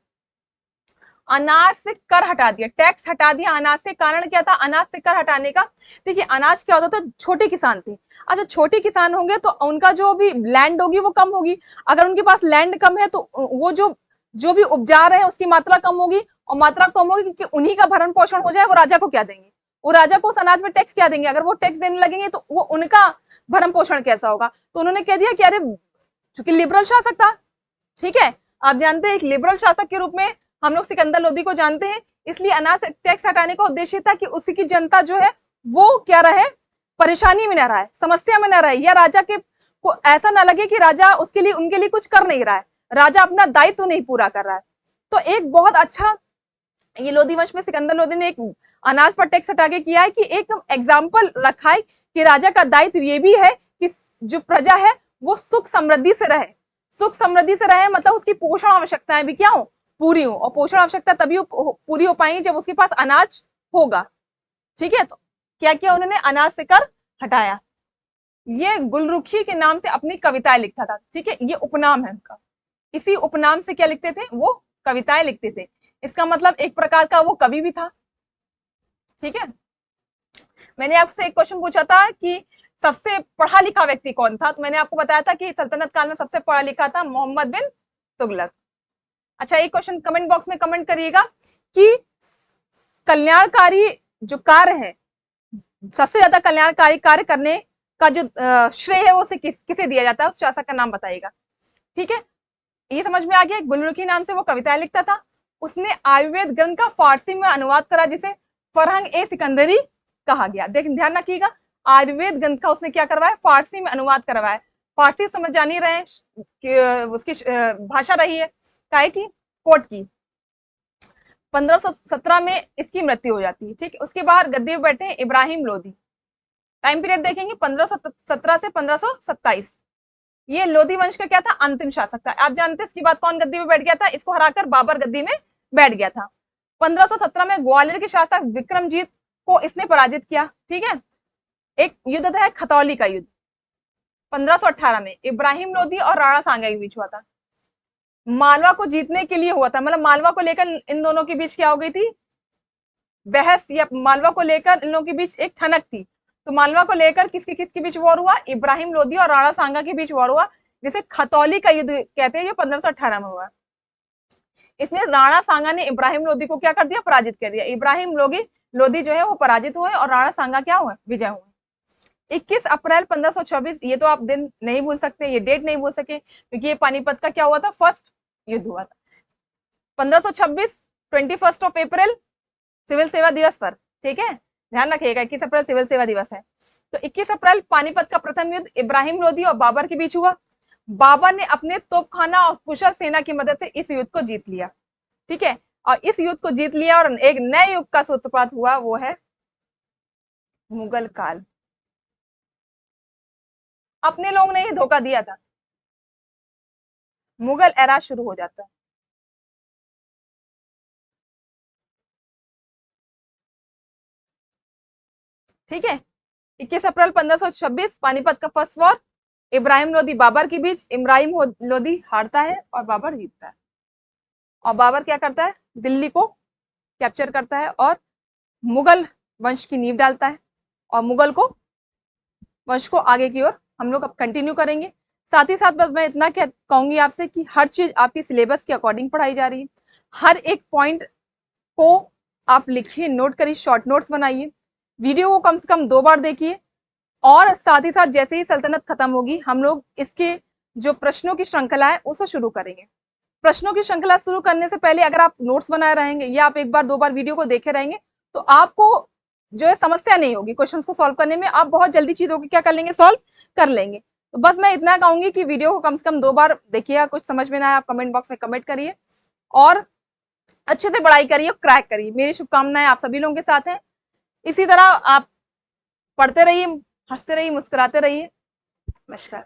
अनाज से कर हटा दिया, टैक्स हटा दिया अनाज से। कारण क्या था अनाज से कर हटाने का? देखिए अनाज क्या होता था, छोटे किसान थे। अब जो छोटे किसान होंगे तो उनका जो भी लैंड होगी वो कम होगी। अगर उनके पास लैंड कम है तो वो जो भी उपजा रहे हैं उसकी मात्रा कम होगी, और मात्रा कम होगी क्योंकि उन्हीं का भरण पोषण हो जाए, वो राजा को क्या देंगे? वो राजा को उस अनाज में टैक्स क्या देंगे? अगर वो टैक्स देने लगेंगे तो वो उनका भरण पोषण कैसा होगा? तो उन्होंने कह दिया कि अरे, चूंकि लिबरल शासक था, ठीक है, आप जानते हैं एक लिबरल शासक के रूप में हम लोग सिकंदर लोदी को जानते हैं, इसलिए अनाज से टैक्स हटाने का उद्देश्य था कि उसी की जनता जो है वो क्या रहे, परेशानी में न रहे, समस्या में न रहे, या राजा के को ऐसा ना लगे कि राजा उसके लिए उनके लिए कुछ कर नहीं रहा है, राजा अपना दायित्व तो नहीं पूरा कर रहा है। तो एक बहुत अच्छा ये लोदी वंश में सिकंदर लोदी ने एक अनाज पर टैक्स हटा के किया है कि एक एग्जाम्पल रखा है कि राजा का दायित्व ये भी है कि जो प्रजा है वो सुख समृद्धि से रहे। सुख समृद्धि से रहे मतलब उसकी पोषण आवश्यकताएं भी क्या हो, पूरी हो। और पोषण आवश्यकता तभी पूरी हो पाएंगी जब उसके पास अनाज होगा। ठीक है, तो क्या किया उन्होंने, अनाज से कर हटाया। ये गुलरुखी के नाम से अपनी कविताएं लिखता था। ठीक है, ये उपनाम है उनका। इसी उपनाम से क्या लिखते थे, वो कविताएं लिखते थे। इसका मतलब एक प्रकार का वो कवि भी था। ठीक है, मैंने आपसे एक क्वेश्चन पूछा था कि सबसे पढ़ा लिखा व्यक्ति कौन था, तो मैंने आपको बताया था कि सल्तनत काल में सबसे पढ़ा लिखा था मोहम्मद बिन तुगलक। अच्छा, एक क्वेश्चन कमेंट बॉक्स में कमेंट करिएगा कि कल्याणकारी जो कार्य है, सबसे ज्यादा कल्याणकारी कार्य करने का जो श्रेय है वो किसे दिया जाता है, उस शासक का नाम बताइएगा। ठीक है, ये समझ में आ गया। गुलरुखी नाम से वो कविताएं लिखता था। उसने आयुर्वेद ग्रंथ का फारसी में अनुवाद करा, जिसे फरहंग ए सिकंदरी कहा गया। ध्यान रखिएगा, आयुर्वेद ग्रंथ का उसने क्या करवाया, फारसी में अनुवाद करवाया। फारसी समझ जान ही रहे हैं, उसकी भाषा रही है काय की, कोट की। 1517 में इसकी मृत्यु हो जाती है। ठीक है, उसके बाद गद्दी पे बैठे हैं इब्राहिम लोदी। टाइम पीरियड देखेंगे 1517 से 1527। ये लोदी वंश का क्या था, अंतिम शासक था। आप जानते हैं इसके बाद कौन गद्दी में बैठ गया था, इसको हराकर बाबर गद्दी में बैठ गया था। 1517 में ग्वालियर के शासक विक्रमजीत को इसने पराजित किया। ठीक है, एक युद्ध है खतौली का युद्ध 1518 में इब्राहिम लोदी और राणा सांगा के बीच हुआ था। मालवा को जीतने के लिए हुआ था, मतलब मालवा को लेकर इन दोनों के बीच क्या हो गई थी, बहस, या मालवा को लेकर इन लोगों के बीच एक ठनक थी। तो मालवा को लेकर किसके बीच वॉर हुआ, इब्राहिम लोदी और राणा सांगा के बीच वॉर हुआ, जिसे खतौली का युद्ध कहते हैं, जो 1518 में हुआ। इसमें राणा सांगा ने इब्राहिम लोदी को क्या कर दिया, पराजित कर दिया। इब्राहिम लोदी जो है वो पराजित हुए और राणा सांगा क्या हुए, विजय हुए। 21 अप्रैल 1526, ये तो आप दिन नहीं भूल सकते, ये डेट नहीं भूल सके, क्योंकि ये पानीपत का क्या हुआ था, फर्स्ट युद्ध हुआ था। 1526 21 अप्रैल सिविल सेवा दिवस पर। ठीक है, ध्यान रखिएगा 21 अप्रैल सिविल सेवा दिवस है। तो 21 अप्रैल पानीपत का प्रथम युद्ध इब्राहिम लोदी और बाबर के बीच हुआ। बाबर ने अपने तोपखाना और कुशल सेना की मदद से इस युद्ध को जीत लिया। ठीक है, और इस युद्ध को जीत लिया और एक नए युग का सूत्रपात हुआ, वो है मुगल काल। अपने लोगों ने ही धोखा दिया था, मुगल एरा शुरू हो जाता है। ठीक है। 21 अप्रैल 1526 पानीपत का फर्स्ट वॉर, इब्राहिम लोदी बाबर के बीच। इब्राहिम लोदी हारता है और बाबर जीतता है। और बाबर क्या करता है, दिल्ली को कैप्चर करता है और मुगल वंश की नींव डालता है। और मुगल को वंश को आगे की ओर हम लोग अब कंटिन्यू करेंगे। साथ ही साथ बस मैं इतना कहूंगी आपसे कि हर चीज आपकी सिलेबस के अकॉर्डिंग पढ़ाई जा रही है। हर एक पॉइंट को आप लिखिए, नोट करिए, शॉर्ट नोट्स बनाइए, वीडियो को कम से कम 2 बार देखिए। और साथ ही साथ जैसे ही सल्तनत खत्म होगी हम लोग इसके जो प्रश्नों की श्रृंखला है उसे शुरू करेंगे। प्रश्नों की श्रृंखला शुरू करने से पहले अगर आप नोट्स बनाए रहेंगे या आप एक बार 2 बार वीडियो को देखे रहेंगे तो आपको जो है समस्या नहीं होगी क्वेश्चंस को सॉल्व करने में। आप बहुत जल्दी चीजों को क्या कर लेंगे, सॉल्व कर लेंगे। तो बस मैं इतना कहूंगी कि वीडियो को कम से कम 2 बार देखिएगा। कुछ समझ में ना आए आप कमेंट बॉक्स में कमेंट करिए और अच्छे से पढ़ाई करिए, क्रैक करिए। मेरी शुभकामनाएं आप सभी लोगों के साथ हैं। इसी तरह आप पढ़ते रहिए, हंसते रहिए, मुस्कुराते रहिए। नमस्कार।